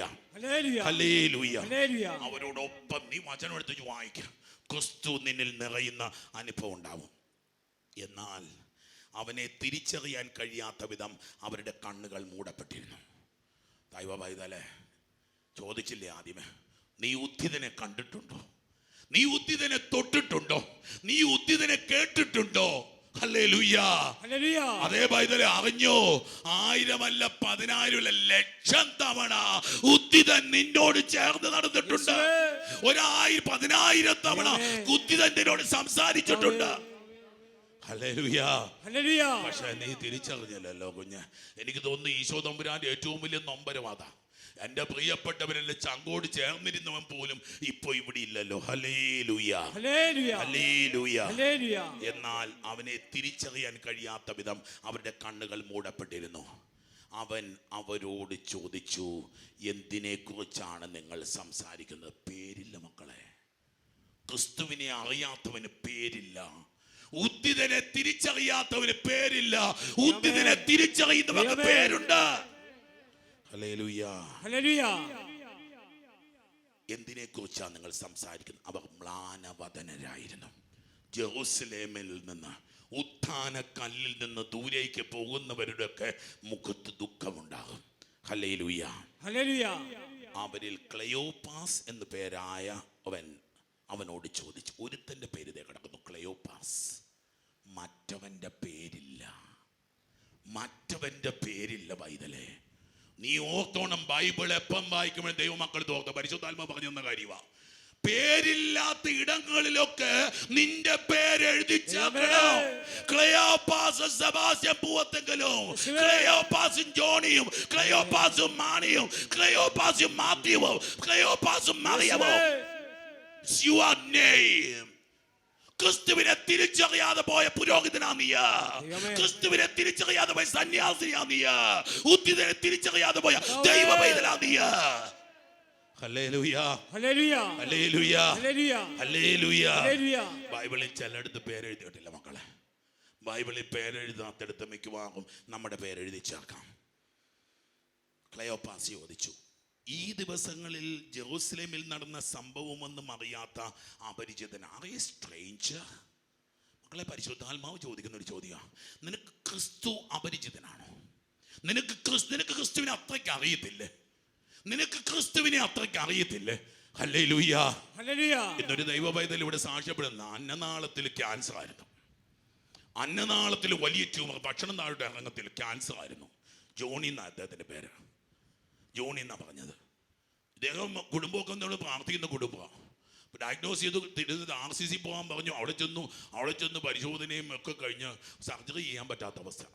അവരോടൊപ്പം നീ വചനം എടുത്ത് വായിക്കാം. ക്രിസ്തു നിന്നിൽ നിറയുന്ന അനുഭവം ഉണ്ടാവും. എന്നാൽ അവനെ തിരിച്ചറിയാൻ കഴിയാത്ത വിധം അവരുടെ കണ്ണുകൾ മൂടപ്പെട്ടിരുന്നു. ദൈവ പൈതലേ, ചോദിച്ചില്ലേ ആദ്യമേ, നീ ഉദ്ധിതനെ കണ്ടിട്ടുണ്ടോ? നീ ഉദ്ധിതനെ തൊട്ടിട്ടുണ്ടോ? നീ ഉദ്ധിതനെ കേട്ടിട്ടുണ്ടോ? ഹല്ലേലൂയ. അതേ പൈതലേ, അറിഞ്ഞോ? 1000 അല്ല 10,000 അല്ല 1,000 തവണ ഉദ്ധിതൻ നിന്നോട് ചേർന്ന് നടന്നിട്ടുണ്ട്. 1000 തവണ ഉദ്ധിതൻ നിന്നോട് സംസാരിച്ചിട്ടുണ്ട്. പക്ഷെ നീ തിരിച്ചറിഞ്ഞല്ലോ കുഞ്ഞ്. എനിക്ക് തോന്നുന്നു ഈശോ തമ്പുരാന്റെ ഏറ്റവും വലിയ നൊമ്പരവാദ. എന്റെ പ്രിയപ്പെട്ടവരെല്ലാം ചങ്കോട് ചേർന്നിരുന്നവൻ പോലും ഇപ്പൊ ഇവിടെ ഇല്ലല്ലോ. ഹല്ലേലൂയ. എന്നാൽ അവനെ തിരിച്ചറിയാൻ കഴിയാത്ത വിധം അവരുടെ കണ്ണുകൾ മൂടപ്പെട്ടിരുന്നു. അവൻ അവരോട് ചോദിച്ചു, എന്തിനെ കുറിച്ചാണ് നിങ്ങൾ സംസാരിക്കുന്നത്? പേരില്ല മക്കളെ. ക്രിസ്തുവിനെ അറിയാത്തവന് പേരില്ല. ഉദ്ധിതനെ തിരിച്ചറിയാത്തവന് പേരില്ല. ഉദ്ധിതനെ തിരിച്ചറിയുന്നവർക്ക് പേരുണ്ട്. ഹല്ലേലൂയ. എന്തിനെ കുറിച്ചാണ് നിങ്ങൾ സംസാരിക്കുന്നത്? അവർ മ്ലാനവദനരായിരുന്നു. ജെറുസലേമിൽ നിന്ന്, ഉത്ഥാന കല്ലിൽ നിന്ന് ദൂരേക്ക് പോകുന്നവരുടെ ഒക്കെ മുഖത്ത് ദുഃഖമുണ്ടാകും. ഹല്ലേലൂയ. അവരിൽ ക്ലെയോപ്പാസ് എന്ന് പേരായ അവനോട് ചോദിച്ചു. ഒരുത്തന്റെ പേര് ഇതേ കിടക്കുന്നു, ക്ലെയോപ്പാസ്. മറ്റവന്റെ പേരില്ല. പൈതലേ, നീ ഓർത്തോണം, ബൈബിൾ എപ്പം വായിക്കുമ്പോഴും ദൈവമക്കൾ തോർത്ത പരിശുദ്ധാത്മാ പറഞ്ഞു തന്ന കാര്യമാണ്. പേരില്ലാത്ത ഇടങ്ങളിലൊക്കെ നിന്റെ പേര് എഴുതി ചേർക്കണം. ക്ലെയോപ്പാസും സെബാസ്റ്റ്യൻ പൂവത്തെങ്കിലും, ക്ലെയോപ്പാസും ജോണിയും, ക്ലെയോപ്പാസും മാണിയും, ക്ലെയോപ്പാസും മാത്യുവും, ക്ലെയോപ്പാസും മറിയവും. Your name. ക്രിസ്തുവിനെ തിരിച്ചറിയാതെ പോയ പുരോഹിതനാ നീ. ക്രിസ്തുവിനെ തിരിച്ചറിയാതെ പോയ സന്യാസിനിയാ നീ. ഉദ്ധിതനെ തിരിച്ചറിയാതെ പോയ ദൈവ പൈതലാ നീ. ഹല്ലേലൂയ, ഹല്ലേലൂയ, ഹല്ലേലൂയ, ഹല്ലേലൂയ, ഹല്ലേലൂയ. ബൈബിളിൽ ചിലയിടത്ത് പേരെഴുതിയിട്ടില്ല മക്കളെ. ബൈബിളിൽ പേരെഴുതാത്തടുത്ത് മിക്കവാറും നമ്മുടെ പേരെഴുതി ചേർക്കാം. ക്ലെയോപ്പാസ് ചോദിച്ചു, ഈ ദിവസങ്ങളിൽ ജെറൂസലേമിൽ നടന്ന സംഭവമൊന്നും അറിയാത്ത അപരിചിതനായ സ്ട്രേഞ്ചർ. മക്കളെ, പരിശുദ്ധാത്മാവ് ചോദിക്കുന്ന ഒരു ചോദ്യമാണ്. നിനക്ക് ക്രിസ്തു അപരിചിതനാണോ? നിനക്ക് ക്രിസ്തുവിനെ അത്രയ്ക്ക് അറിയത്തില്ലേ? നിനക്ക് ക്രിസ്തുവിനെ അത്രയ്ക്ക് അറിയത്തില്ലേ? Hallelujah, hallelujah. ഇന്നൊരു ദൈവ പൈതൽ ഇവിടെ സാക്ഷ്യപ്പെടുന്ന അന്നനാളത്തിൽ ക്യാൻസർ ആയിരുന്നു. അന്നനാളത്തിൽ വലിയ ട്യൂമർ, ഭക്ഷണം താഴോട്ട് ഇറങ്ങത്തിൽ ക്യാൻസർ ആയിരുന്നു. ജോണി എന്നാ അദ്ദേഹത്തിന്റെ പേര്. ജോണി എന്നാ പറഞ്ഞത്. ഇദ്ദേഹം കുടുംബമൊക്കെ നമ്മൾ പ്രാർത്ഥിക്കുന്ന കുടുംബമാണ്. ഡയഗ്നോസ് ചെയ്ത് RCC പോകാൻ പറഞ്ഞു. അവിടെ ചെന്ന് പരിശോധനയും ഒക്കെ കഴിഞ്ഞ് സർജറി ചെയ്യാൻ പറ്റാത്ത അവസ്ഥ.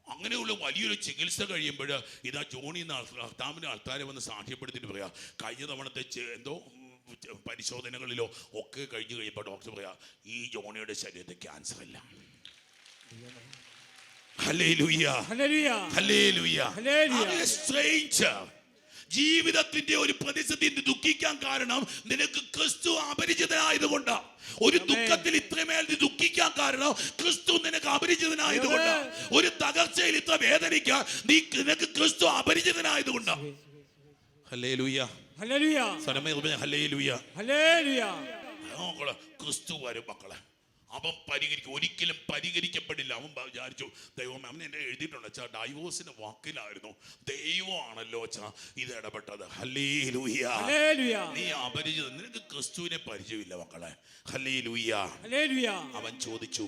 അങ്ങനെയുള്ള വലിയൊരു ചികിത്സ കഴിയുമ്പോൾ ഇതാ ജോണി എന്ന കർത്താവിൻ്റെ ആൾക്കാരെ വന്ന് സാക്ഷ്യപ്പെടുത്തിയിട്ട് പറയാം, കഴിഞ്ഞ തവണത്തെ എന്തോ പരിശോധനകളിലോ ഒക്കെ കഴിഞ്ഞ് കഴിയുമ്പോൾ ഡോക്ടർ പറയാ, ഈ ജോണിയുടെ ശരീരത്തിൽ ക്യാൻസർ ഇല്ല. ഹല്ലേലൂയ, ഹല്ലേലൂയ, ഹല്ലേലൂയ, ഹല്ലേലൂയ. സ്ട്രേഞ്ചർ. ജീവിതത്തിന്റെ ഒരു പ്രതിസന്ധി ദുഃഖിക്കാൻ കാരണം നിനക്ക് ക്രിസ്തു അപരിചിതനായതുകൊണ്ട്. ഒരു ദുഃഖത്തിൽ ഇത്രമേൽ ദുഃഖിക്കാൻ കാരണം ക്രിസ്തു നിനക്ക് അപരിചിതനായതുകൊണ്ട്. ഒരു തകർച്ചയിൽ ഇത്ര വേദനിക്കാൻ നിനക്ക് ക്രിസ്തു അപരിചിതനായതുകൊണ്ട്. ഹല്ലേലൂയ, ഹല്ലേലൂയ, ഹല്ലേലൂയ, ഹല്ലേലൂയ. ക്രിസ്തു വരും മക്കളെ. അവൻ ഒരിക്കലും പരിഹരിക്കപ്പെടില്ല. അവൻ വിചാരിച്ചു, ദൈവം അവൻ എന്നെ എഴുതിയിട്ടുണ്ട് വെച്ചാ ഡൈവോഴ്സിന്റെ വാക്കിലായിരുന്നു. ദൈവമാണല്ലോ വെച്ചാ ഇത് ഇടപെട്ടത്. ഹല്ലേലൂയ. നീ അപരിചിതൻ, നിനക്ക് ക്രിസ്തുവിനെ പരിചയമില്ല മക്കളെ. ഹല്ലേലൂയ. അവൻ ചോദിച്ചു,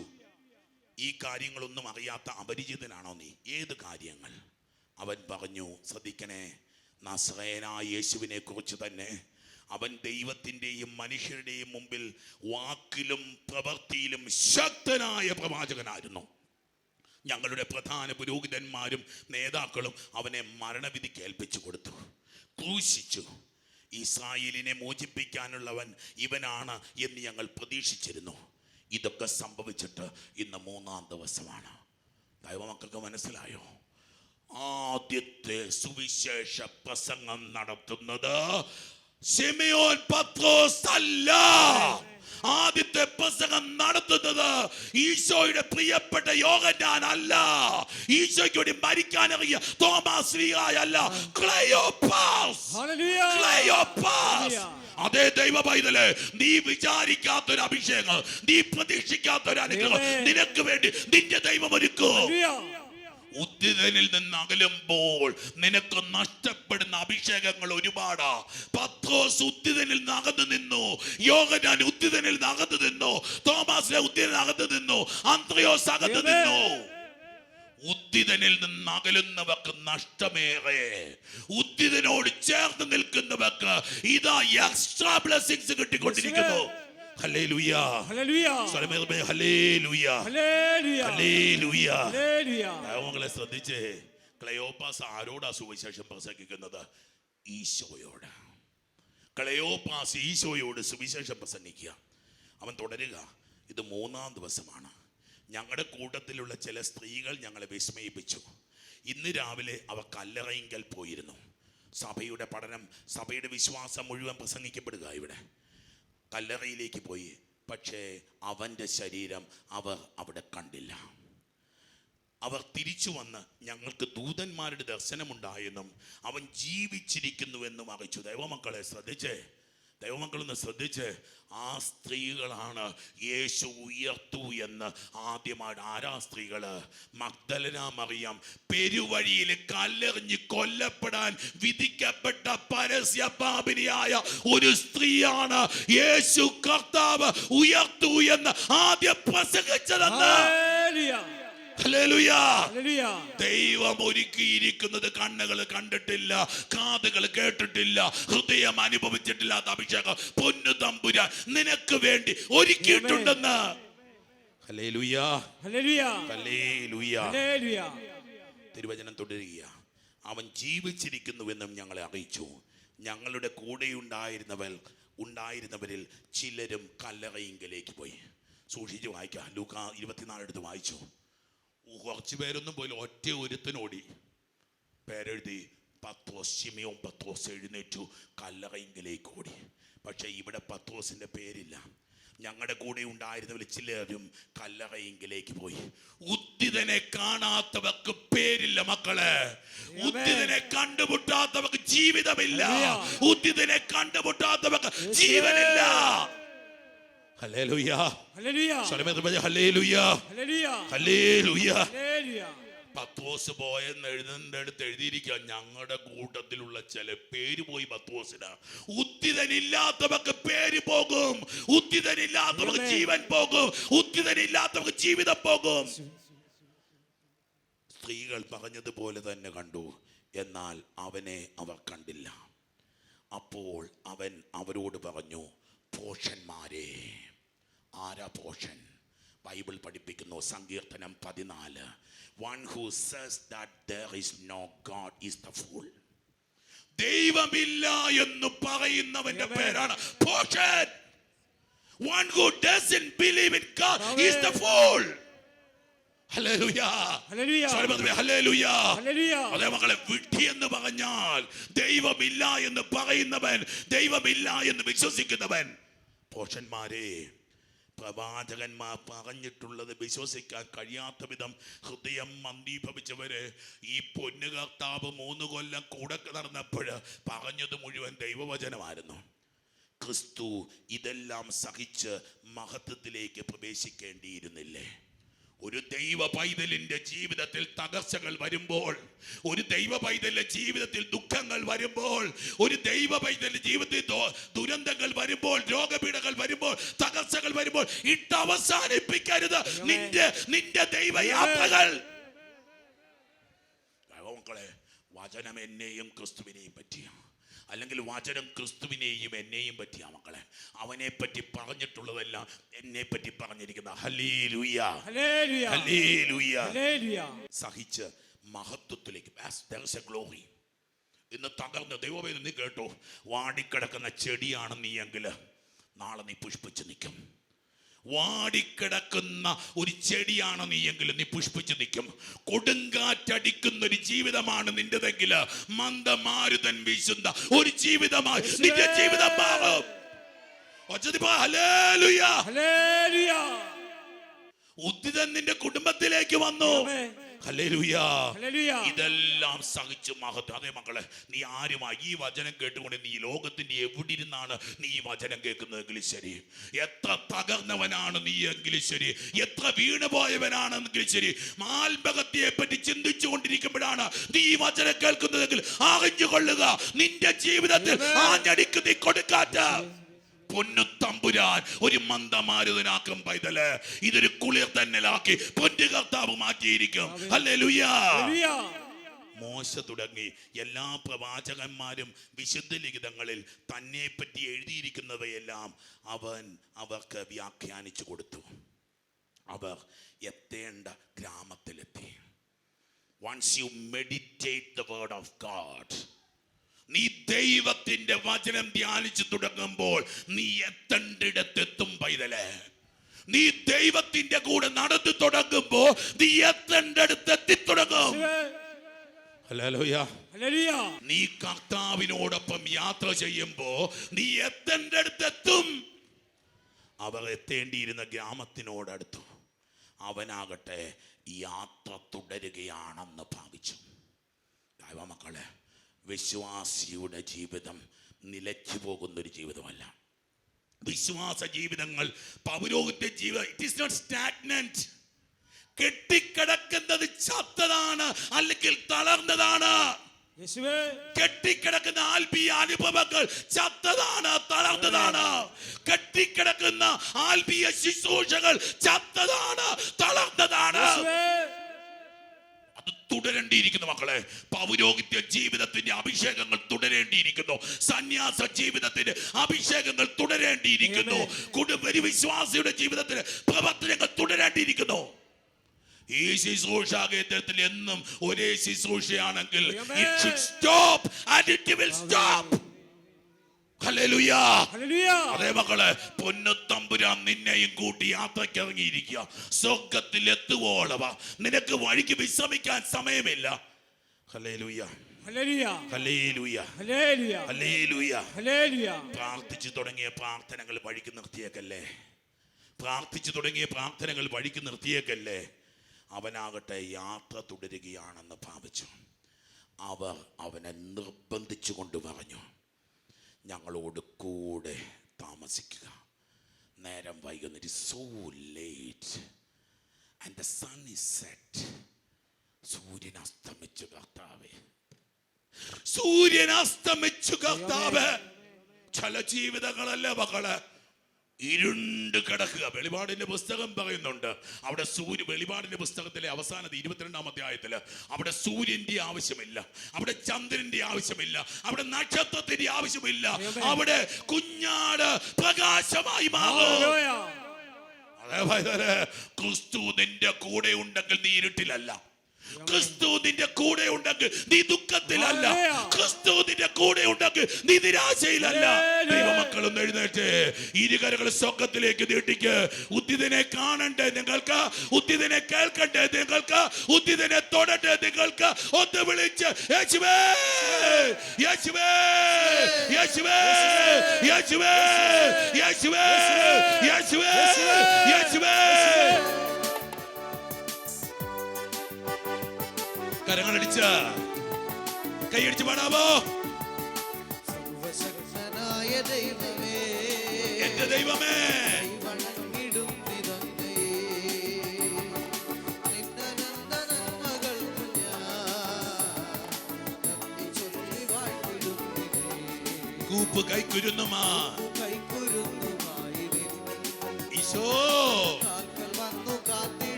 ഈ കാര്യങ്ങളൊന്നും അറിയാത്ത അപരിചിതനാണോ നീ? ഏത് കാര്യങ്ങൾ? അവൻ പറഞ്ഞു, ശ്രദ്ധിക്കണേ, നസറേയനായ യേശുവിനെ കുറിച്ച് തന്നെ. അവൻ ദൈവത്തിൻ്റെയും മനുഷ്യരുടെയും മുമ്പിൽ വാക്കിലും പ്രവൃത്തിയിലും ശക്തനായ പ്രവാചകനായിരുന്നു. ഞങ്ങളുടെ പ്രധാന പുരോഹിതന്മാരും നേതാക്കളും അവനെ മരണവിധിക്ക് ഏൽപ്പിച്ചു കൊടുത്തു, ക്രൂശിച്ചു. ഇസ്രായേലിനെ മോചിപ്പിക്കാനുള്ളവൻ ഇവനാണ് എന്ന് ഞങ്ങൾ പ്രതീക്ഷിച്ചിരുന്നു. ഇതൊക്കെ സംഭവിച്ചിട്ട് ഇന്ന് 3-ാം ദിവസമാണ്. ദൈവമക്കൾക്ക് മനസ്സിലായോ? ആദ്യത്തെ സുവിശേഷ പ്രസംഗം നടത്തുന്നത് ശിമയോൻ പത്രോസ് അല്ല. ആദ്യത്തെ പ്രസംഗം നടത്തുന്നത് ഈശോയുടെ പ്രിയപ്പെട്ട യോഹന്നാൻ അല്ല. ഈശോയ്ക്ക് വേണ്ടി മരിക്കാനിറങ്ങിയ തോമാസ് ലീഹായല്ല. ക്ലെയോപ്പാസ്. ക്ലെയോപ്പാസ്. അതേ ദൈവ പൈതലേ, നീ വിചാരിക്കാത്തൊരു അഭിഷേകം, നീ പ്രതീക്ഷിക്കാത്തൊരു അനുഗ്രഹം നിനക്ക് വേണ്ടി നിന്റെ ദൈവം ഒരുക്കും. ഉദ്ധിതനിൽ നിന്ന് അകലുമ്പോൾ നിനക്ക് നഷ്ടപ്പെടുന്ന അഭിഷേകങ്ങൾ ഒരുപാടാ. പത്രോസ് ഉദ്ധിതനിൽ നിന്ന് അകന്നു നിന്നു, യോഹന്നാൻ ഉദ്ധിതനിൽ നിന്ന് അകന്നു നിന്നു, തോമസ് ഉദ്ധിതനിൽ അകന്നു നിന്നു, അന്ത്രയോസ് അകന്നു നിന്നു. ഉദ്ധിതനിൽ നിന്ന് അകലുന്നവർക്ക് നഷ്ടമേറെ, ഉദ്ധിതനോട് ചേർന്ന് നിൽക്കുന്നവർക്ക് ഇതാ എക്സ്ട്രാ ബ്ലെസ്സിങ്സ് കിട്ടിക്കൊണ്ടിരിക്കുന്നു. ഹല്ലേലൂയ, ഹല്ലേലൂയ, ഹല്ലേലൂയ, ഹല്ലേലൂയ. മകളെ ശ്രദ്ധിച്ചേ, ക്ലെയോപ്പാസ് ആരോടാ സുവിശേഷം പ്രസംഗിക്കുന്നത്? ഈശോയോട്. ക്ലെയോപ്പാസ് ഈശോയോട് സുവിശേഷം പ്രസംഗിക്കുക. അവൻ തുടരുക, ഇത് 3-ാം ദിവസമാണ്. ഞങ്ങളുടെ കൂട്ടത്തിലുള്ള ചില സ്ത്രീകൾ ഞങ്ങളെ വിസ്മയിപ്പിച്ചു. ഇന്ന് രാവിലെ അവർ കല്ലറയിങ്കൽ പോയിരുന്നു. സഭയുടെ പഠനം, സഭയുടെ വിശ്വാസം മുഴുവൻ പ്രസംഗിക്കപ്പെടുക ഇവിടെ. കല്ലറയിലേക്ക് പോയി, പക്ഷേ അവൻ്റെ ശരീരം അവർ അവിടെ കണ്ടില്ല. അവർ തിരിച്ചു വന്ന് ഞങ്ങൾക്ക് ദൂതന്മാരുടെ ദർശനമുണ്ടായെന്നും അവൻ ജീവിച്ചിരിക്കുന്നുവെന്നും അറിയിച്ചു. ദൈവമക്കളെ ശ്രദ്ധിച്ചേ, ദൈവമക്കളൊന്ന് ശ്രദ്ധിച്ച്, ആ സ്ത്രീകളാണ് യേശു ഉയർത്തു എന്ന് ആദ്യമായിട്ട്. ആരാ സ്ത്രീകള്? മഗ്ദലന മറിയം. പെരുവഴിയിൽ കല്ലെറിഞ്ഞ് കൊല്ലപ്പെടാൻ വിധിക്കപ്പെട്ട പരസ്യപാപിനിയായ ഒരു സ്ത്രീയാണ് യേശു കർത്താവ് ഉയർത്തു എന്ന് ആദ്യം പ്രസംഗിച്ചതെന്ന്. ഹല്ലേലൂയ. ഹല്ലേലൂയ. ദൈവം ഒരുക്കിയിരിക്കുന്നത് കണ്ണുകൾ കണ്ടിട്ടില്ല, കാതുകൾ കേട്ടിട്ടില്ല, ഹൃദയം അനുഭവിച്ചിട്ടില്ലാത്ത അഭിഷേകം പൊന്നു തമ്പുരാൻ നിനക്ക് വേണ്ടി ഒരുക്കിയിട്ടുണ്ടെന്ന്. ഹല്ലേലൂയ. ഹല്ലേലൂയ. ഹല്ലേലൂയ. ഹല്ലേലൂയ. തിരുവചനം തുടരുക. അവൻ ജീവിച്ചിരിക്കുന്നുവെന്നും ഞങ്ങളെ അറിയിച്ചു. ഞങ്ങളുടെ ഉണ്ടായിരുന്നവരിൽ ചിലരും കല്ലറയിങ്കലേക്ക് പോയി. സൂക്ഷിച്ച് വായിക്കാം. ലൂക്കാ 24 എടുത്ത് വായിച്ചു. കുറച്ച് പേരൊന്നും പോലും ഒറ്റ ഒരുത്തനോടി പേരെഴുതി പത്രോസ്, ശിമയോൻ പത്രോസ് എഴുന്നേറ്റു കല്ലറയിങ്കലേക്ക് ഓടി. പക്ഷെ ഇവിടെ പത്രോസിന്റെ പേരില്ല. ഞങ്ങളുടെ കൂടെ ഉണ്ടായിരുന്നവർ ചിലരും കല്ലറയിങ്കിലേക്ക് പോയി. ഉദ്ധിതനെ കാണാത്തവർക്ക് പേരില്ല മക്കളെ. ഉദ്ധിതനെ കണ്ടുമുട്ടാത്തവർക്ക് ജീവിതമില്ല. ഉദ്ധിതനെ കണ്ടുമുട്ടാത്തവർക്ക് ജീവനില്ല. ഹല്ലേലൂയ. ഹല്ലേലൂയ. ഹല്ലേലൂയ. ഹല്ലേലൂയ. ഹല്ലേലൂയ. പത്രോസ് പോയെന്ന് എഴുതുന്നിടത്ത് എഴുതിയിരിക്കുക ഞങ്ങളുടെ കൂട്ടത്തിലുള്ള ചില പേര് പോയി പത്രോസിന്. ഉദ്ധിതനില്ലാത്തവർക്ക് പേര് പോകും, ഉദ്ധിതനില്ലാത്തവർക്ക് ജീവൻ പോകും, ഉദ്ധിതനില്ലാത്തവർക്ക് ജീവിതം പോകും. സ്ത്രീകൾ പറഞ്ഞതുപോലെ തന്നെ കണ്ടു, എന്നാൽ അവനെ അവർ കണ്ടില്ല. അപ്പോൾ അവൻ അവരോട് പറഞ്ഞു, ഭോഷന്മാരെ. ആരാ ഭോഷൻ? ബൈബിൾ പഠിപ്പിക്കുന്നു സങ്കീർത്തനം 14. One who says that there is no God is the fool. ദൈവമില്ല എന്ന് പറയുന്നവന്റെ പേരാണ് ഭോഷൻ. One who doesn't believe in God is the fool. Hallelujah. ഹല്ലേലൂയ. ഹല്ലേലൂയ. ഹല്ലേലൂയ. അതേ മക്കളെ, വിഡ്ഢി എന്ന് പറഞ്ഞാൽ ദൈവമില്ല എന്ന് പറയുന്നവൻ, ദൈവമില്ല എന്ന് വിശ്വസിക്കുന്നവൻ. ഭോഷന്മാരെ, പ്രവാചകന്മാർ പറഞ്ഞിട്ടുള്ളത് വിശ്വസിക്കാൻ കഴിയാത്ത വിധം ഹൃദയം മന്ദീഭവിച്ചവര് ഈ പൊന്നു കർത്താവ് 3 കൊല്ലം കൂടെ നടന്നപ്പോൾ പറഞ്ഞത് മുഴുവൻ ദൈവവചനമായിരുന്നു. ക്രിസ്തു ഇതെല്ലാം സഹിച്ച് മഹത്വത്തിലേക്ക് പ്രവേശിക്കേണ്ടിയിരുന്നില്ലേ? ഒരു ദൈവ പൈതലിന്റെ ജീവിതത്തിൽ തകർച്ചകൾ വരുമ്പോൾ, ഒരു ദൈവ പൈതലിന്റെ ജീവിതത്തിൽ ദുഃഖങ്ങൾ വരുമ്പോൾ, ഒരു ദൈവ പൈതലിന്റെ ജീവിതത്തിൽ ദുരന്തങ്ങൾ വരുമ്പോൾ, രോഗപീഠകൾ വരുമ്പോൾ, തകർച്ചകൾ വരുമ്പോൾ ഇട്ടവസാനിപ്പിക്കരുത് നിന്റെ ദൈവയാത്രകൾ. മക്കളെ, വചനം എന്നെയും ക്രിസ്തുവിനെയും പറ്റിയാണ്, അല്ലെങ്കിൽ വചനം ക്രിസ്തുവിനെയും എന്നെയും പറ്റിയാ മക്കളെ. അവനെ പറ്റി പറഞ്ഞിട്ടുള്ളതെല്ലാം എന്നെ പറ്റി പറഞ്ഞിരിക്കുന്ന. ഹല്ലേലൂയ. ഹല്ലേലൂയ. ഹല്ലേലൂയ. ഹല്ലേലൂയ. സഹിച്ച് മഹത്വത്തിലേക്ക്. ഗ്ലോറി. ഇന്ന് തകർന്ന് ദൈവമേ നീ കേട്ടോ, വാടിക്കിടക്കുന്ന ചെടിയാണ് നീ എങ്കിൽ നാളെ നീ പുഷ്പിച്ച് നിൽക്കും. വാടിക്കിടക്കുന്ന ഒരു ചെടിയാണ് നീ എങ്കിലും നീ പുഷ്പിച്ച് നിൽക്കും. കൊടുങ്കാറ്റടിക്കുന്ന ഒരു ജീവിതമാണ് നിന്റെതെങ്കിൽ മന്ദമാരുതൻ വീശുന്ന ഒരു ജീവിതമായി നിന്റെ ജീവിതം മാറും. ഹല്ലേലൂയ. ഹല്ലേലൂയ. ഉദ്ധിതൻ നിന്റെ കുടുംബത്തിലേക്ക് വന്നു. ഹല്ലേലൂയ. ഹല്ലേലൂയ. ഇതെല്ലാം സഹിച്ച് മഹത്വം. അതേ മക്കളെ, നീ ആരുമായി ഈ വചനം കേട്ടുകൊണ്ട് നീ ലോകത്തിന്റെ എവിടെ ഇരുന്നാണ് നീ ഈ വചനം കേൾക്കുന്നതെങ്കിലും ശരി, എത്ര തകർന്നവനാണ് നീ എങ്കിലും ശരി, എത്ര വീണുപോയവനാണെങ്കിലും ശരി, ആത്മഹത്യയെ പറ്റി ചിന്തിച്ചു കൊണ്ടിരിക്കുമ്പോഴാണ് നീ ഈ വചനം കേൾക്കുന്നതെങ്കിൽ അറിഞ്ഞുകൊള്ളുക, നിന്റെ ജീവിതത്തിൽ ആഞ്ഞടിക്കുന്ന കൊടുക്കാറ്റ് പൊന്നു തമ്പുരാൻ ഒരു മന്ദമാരുതനാക്കും പൈതല്. ഇതൊരു കുളിർ തന്നലാക്കി പൊന്നു കർത്താവ് മാറ്റിയിരിക്കും. ഹല്ലേലൂയ. മോശ തുടങ്ങി എല്ലാ പ്രവാചകന്മാരും വിശുദ്ധ ലിഖിതങ്ങളിൽ തന്നെ പറ്റി എഴുതിയിരിക്കുന്നവയെല്ലാം അവർക്ക് വ്യാഖ്യാനിച്ചു കൊടുത്തു. അവർ എത്തേണ്ട ഗ്രാമത്തിലെത്തി. Once you meditate the word of God, നീ ദൈവത്തിന്റെ വചനം ധ്യാനിച്ചു തുടങ്ങുമ്പോൾ നീ എത്തേണ്ടിടത്തെത്തും പൈതലേ. നീ ദൈവത്തിന്റെ കൂടെ നടന്നു തുടങ്ങുമ്പോൾ നീ എത്തേണ്ടടുത്ത് എത്തിത്തുടങ്ങും. നീ കർത്താവിനോടൊപ്പം യാത്ര ചെയ്യുമ്പോ നീ എത്തേണ്ടടുത്തെത്തും. അവർ എത്തേണ്ടിയിരുന്ന ഗ്രാമത്തിനോടടുത്തു. അവനാകട്ടെ യാത്ര തുടരുകയാണെന്ന് ഭാവിച്ചു. ദൈവമക്കളെ, വിശ്വാസിയുടെ ജീവിതം നിലച്ചു പോകുന്നൊരു ജീവിതമല്ല. വിശ്വാസ ജീവിതങ്ങൾ, പൗരോഹിത്യ ജീവിതം, ഇറ്റ് ഈസ് നോട്ട് സ്റ്റാഗ്നന്റ്. കെട്ടിക്കിടക്കുന്നത് ചത്തതാണ്, അല്ലെങ്കിൽ തളർന്നതാണ്. കെട്ടിക്കിടക്കുന്ന ആത്മീയ അനുഭവങ്ങൾ ചത്തതാണ്, തളർന്നതാണ്. കെട്ടിക്കിടക്കുന്ന ആത്മീയ ശുശ്രൂഷകൾ ചത്തതാണ്, തളർന്നതാണ്. തുടരേണ്ടിയിരിക്കുന്നു മക്കളെ. പൗരോഹിത്യ ജീവിതത്തിന്റെ അഭിഷേകങ്ങൾ തുടരേണ്ടിയിരിക്കുന്നു. സന്യാസ ജീവിതത്തിന്റെ അഭിഷേകങ്ങൾ തുടരേണ്ടിയിരിക്കുന്നു. വിശ്വാസിയുടെ ജീവിതത്തിന് പ്രവർത്തനങ്ങൾ തുടരേണ്ടിയിരിക്കുന്നു. ഈ ശുശ്രൂഷ കേന്ദ്രത്തിൽ എന്നും ഒരേ ശുശ്രൂഷയാണെങ്കിൽ it should stop and it will stop. Hallelujah. അതേ മക്കളെ, പൊന്നുത്തമ്പുരാൻ നിന്നെയും കൂട്ടി യാത്രയ്ക്ക് ഇറങ്ങിയിരിക്കുക. സ്വർഗ്ഗത്തിൽ എത്തുവോളവ നിനക്ക് വഴിക്ക് വിശ്രമിക്കാൻ സമയമില്ല. ഹല്ലേലൂയ, ഹല്ലേലൂയ, ഹല്ലേലൂയ. പ്രാർത്ഥിച്ചു തുടങ്ങിയ പ്രാർത്ഥനകൾ വഴിക്ക് നിർത്തിയേക്കല്ലേ. പ്രാർത്ഥിച്ചു തുടങ്ങിയ പ്രാർത്ഥനകൾ വഴിക്ക് നിർത്തിയേക്കല്ലേ. അവനാകട്ടെ യാത്ര തുടരുകയാണെന്ന് ഭാവിച്ചു. അവർ അവനെ നിർബന്ധിച്ചു കൊണ്ട് പറഞ്ഞു, ഞങ്ങളോട് കൂടെ താമസിക്കുക. നേരം വൈകുന്നു. It is so late and the sun is set. സൂര്യൻ അസ്തമിച്ചു കർത്താവേ, സൂര്യൻ അസ്തമിച്ചു കർത്താവേ. ചില ജീവിതങ്ങളല്ലേ മക്കളെ ഇരുണ്ട് കിടക്കുക. വെളിപാടിന്റെ പുസ്തകം പറയുന്നുണ്ട്, അവിടെ വെളിപാടിന്റെ പുസ്തകത്തിലെ അവസാനത്തെ 22-ാം അധ്യായത്തില് അവിടെ സൂര്യന്റെ ആവശ്യമില്ല, അവിടെ ചന്ദ്രന്റെ ആവശ്യമില്ല, അവിടെ നക്ഷത്രത്തിന്റെ ആവശ്യമില്ല. അവിടെ കുഞ്ഞാട് പ്രകാശമായി മാറും. അതേപോലെ ക്രിസ്തു നിന്റെ കൂടെ ഉണ്ടെങ്കിൽ നീ ഇരുട്ടിലല്ല. ക്രിസ്തു നിന്റെ കൂടെ ഉണ്ടെങ്കിൽ നീ ദുഃഖത്തിലല്ല. ക്രിസ്തു നിന്റെ കൂടെ ഉണ്ടെങ്കിൽ നീ നിരാശയിലല്ല. ദൈവമക്കളൊന്ന് എഴുന്നേറ്റ് ഇരുകരകൾ സ്വർഗ്ഗത്തിലേക്ക് നീട്ടിക്ക്. ഉദ്ധിതനെ കാണണ്ടേ നിങ്ങൾക്ക്? ഉദ്ധിതനെ കേൾക്കണ്ടേ നിങ്ങൾക്ക്? ഉദ്ധിതനെ തൊടട്ടെ നിങ്ങൾക്ക്? ഒന്ന് വിളിച്ച് യേശുവേ, യേശുവേ, യേശുവേ, യേശുവേ, യേശുവേ, യേശുവേ, യേശുവേ. കരങ്ങളടിച്ച് കൈയടിച്ച് പാടാമോ? സർവശക്തനായ ദൈവമേ, എന്റെ ദൈവമേ, കൂപ്പ് കൈക്കുരുന്നുമാ ഈശോ,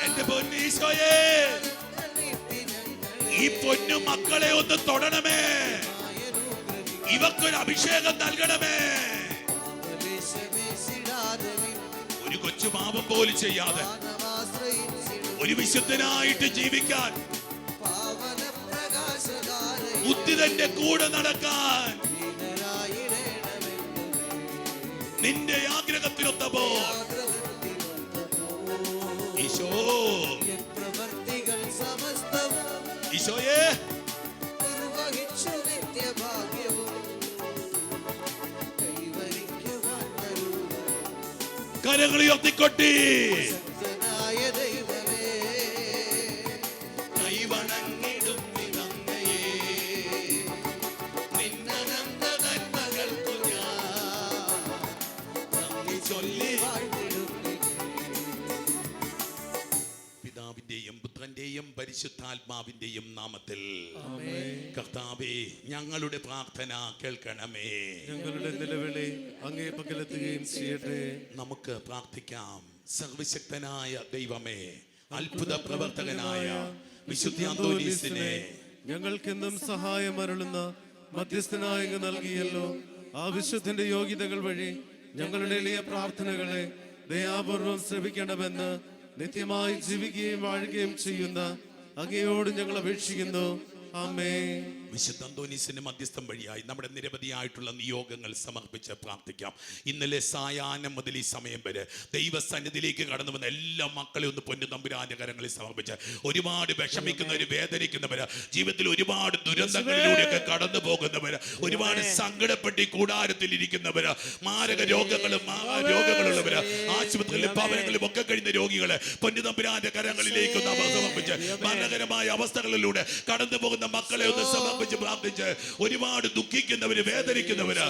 എന്റെ പൊന്നീശോയേ, ഈ പൊന്നു മക്കളെ ഒന്ന് തൊടണമേ. ഇവക്കൊരു അഭിഷേകം നൽകണമേ. ഒരു കൊച്ചു പാപം പോലും ചെയ്യാതെ ഒരു വിശുദ്ധനായിട്ട് ജീവിക്കാൻ, ഉദ്ധിതന്റെ കൂടെ നടക്കാൻ, നിന്റെ ആഗ്രഹത്തിനൊത്തപ്പോ ഈശോ, ഈശോയെ, കരങ്ങൾ ഉയർത്തിക്കൊട്ടി കൈവണങ്ങിടും നിന്നങ്ങയെ, നിന്നനന്ദ നന്മകൾക്കു ഞാൻ ചൊല്ലി. പിതാവിന്റെയും പുത്രന്റെയും പരിശുദ്ധാത്മാവിന്റെയും നാമത്തിൽ കർത്താവേ, ഞങ്ങളുടെ പ്രാർത്ഥന കേൾക്കണമേ. ഞങ്ങളുടെ നിലവിളി അങ്ങേ പക്കലെത്തുകയും ചെയ്യട്ടെ. നമുക്ക് പ്രാർത്ഥിക്കാം. സർവശക്തനായ ദൈവമേ, അത്ഭുത പ്രവർത്തകനായ വിശുദ്ധ അന്തോനീസിനെ ഞങ്ങൾക്കെന്നും സഹായം അരുളുന്ന മധ്യസ്ഥനായ അങ്ങ് നൽകിയല്ലോ. ആ വിശുദ്ധന്റെ യോഗ്യതകൾ വഴി ഞങ്ങളുടെ എളിയ പ്രാർത്ഥനകളെ ദയാപൂർവം ശ്രവിക്കണമെന്ന് നിത്യമായി ജീവിക്കുകയും വാഴുകയും ചെയ്യുന്ന അങ്ങയോട് ഞങ്ങൾ അപേക്ഷിക്കുന്നു. ആമേൻ. വിശുദ്ധ അന്തോനീസിന്റെ മധ്യസ്ഥം വഴിയായി നമ്മുടെ നിരവധിയായിട്ടുള്ള നിയോഗങ്ങൾ സമർപ്പിച്ച് പ്രാർത്ഥിക്കാം. ഇന്നലെ സായാഹ്നം മുതൽ ഈ സമയം വരെ ദൈവസന്നിധിയിലേക്ക് കടന്നു വന്ന എല്ലാ മക്കളെ ഒന്ന് പൊന്നു തമ്പുരാന്റെ കരങ്ങളിൽ സമർപ്പിച്ച്, ഒരുപാട് വിഷമിക്കുന്നവര്, വേദനിക്കുന്നവര്, ജീവിതത്തിൽ ഒരുപാട് ദുരന്തങ്ങളിലൂടെയൊക്കെ കടന്നു പോകുന്നവര്, ഒരുപാട് സങ്കടപ്പെട്ടി കൂടാരത്തിൽ ഇരിക്കുന്നവര്, മാരക രോഗങ്ങളും രോഗങ്ങളുള്ളവര്, ആശുപത്രികളിലും ഭവനങ്ങളിലും ഒക്കെ കഴിയുന്ന രോഗികളെ പൊന്നു തമ്പുരാന്റെ കരങ്ങളിലേക്ക് ഒന്ന് സമർപ്പിച്ച്, മരണകരമായ അവസ്ഥകളിലൂടെ കടന്നു പോകുന്ന മക്കളെ ഒന്ന് സമർപ്പിച്ച് പ്രാർത്ഥിച്ച്, ഒരുപാട് ദുഃഖിക്കുന്നവര്, വേദനിക്കുന്നവര്,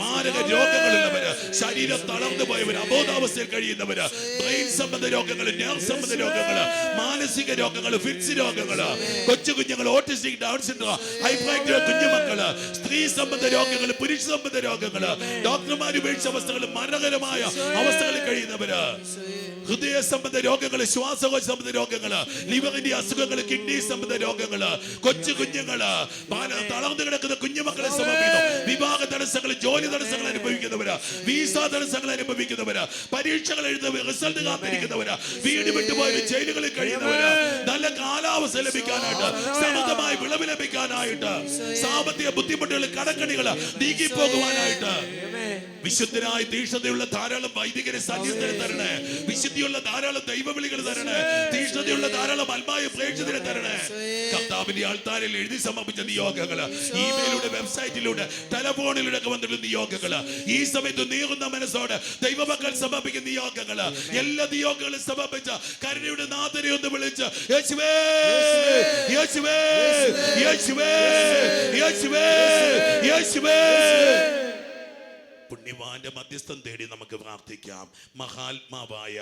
മാരക രോഗങ്ങളുള്ളവര്, ശരീരം തളർന്നു പോയവര്, അബോധാവസ്ഥയിൽ കഴിയുന്നവര്, ബ്രെയിൻ സംബന്ധ രോഗങ്ങള്, നെർവ് സംബന്ധ രോഗങ്ങള്, മാനസിക രോഗങ്ങള്, ഫിറ്റ്സ് രോഗങ്ങള്, കൊച്ചു കുഞ്ഞുങ്ങൾ, ഓട്ടിസ്റ്റിക്, ഡൗൺ സിൻഡ്രോം, ഹൈപ്പറാക്റ്റീവ് കുഞ്ഞുമക്കള്, സ്ത്രീ സംബന്ധ രോഗങ്ങള്, പുരുഷ സംബന്ധ രോഗങ്ങള്, ഡോക്ടർമാർ ഉപേക്ഷിച്ച അവസ്ഥകൾ, മരണകരമായ അവസ്ഥകളിൽ കഴിയുന്നവര്, അനുഭവിക്കുന്നവര്, ഹൃദയ സംബന്ധ രോഗങ്ങള്, ശ്വാസകോശ സംബന്ധ രോഗങ്ങള്, ലിവറിന്റെ അസുഖങ്ങള്, കിഡ്നി സംബന്ധ രോഗങ്ങള്, കൊച്ചു കുഞ്ഞുങ്ങള്, തളർന്നു കിടക്കുന്ന കുഞ്ഞുമക്കളെ സമർപ്പിക്കുന്നു. വിവാഹ തടസ്സങ്ങൾ, ജോലി തടസ്സങ്ങൾ അനുഭവിക്കുന്നവര്, വിസ തടസ്സങ്ങൾ അനുഭവിക്കുന്നവര്, പരീക്ഷകൾ എഴുതുന്നവര്, റിസൾട്ട് കാത്തിരിക്കുന്നവര്, വീട് വിട്ടുപോയി ജയിലുകളിൽ കഴിയുന്നവര്, നല്ല കാലാവസ്ഥ ലഭിക്കാനായിട്ട്, സമൃദ്ധമായ വിളവ് ലഭിക്കാനായിട്ട്, സാമ്പത്തിക ബുദ്ധിമുട്ടുകൾ, കടക്കണികള് നീങ്ങിപ്പോകുവാനായിട്ട്, വിശുദ്ധനായ തീഷ്ണതയുള്ള ധാരാളം വൈദികരെ സന്നിധിയിൽ തരണേ, വിശുദ്ധിയുള്ള ധാരാളം ദൈവവിളികൾ തരണേ, തീഷ്ണതയുള്ള ധാരാളം ആത്മായ പ്രേക്ഷകരെ തരണേ. കർത്താവിന്റെ ആൾത്താരിൽ എഴുതി സമർപ്പിച്ച നിയോഗങ്ങള്, ഇമെയിലൂടെ, വെബ്സൈറ്റിലൂടെ, ടെലഫോണിലൂടെ വന്നിട്ടുള്ള നിയോഗങ്ങള്, ഈ സമയത്ത് നീറുന്ന മനസ്സോടെ ദൈവമക്കൾ സമർപ്പിക്കുന്ന നിയോഗങ്ങള്, എല്ലാ നിയോഗങ്ങളും സമർപ്പിച്ച കരുണയുടെ നാഥനെ ഒന്ന് വിളിച്ച് യേശുവേ, യേശുവേ, യേശുവേ, യേശുവേ, യേശുവേ. പുണ്യവാന്റെ മധ്യസ്ഥം തേടി നമുക്ക് പ്രാർത്ഥിക്കാം. മഹാത്മാവായ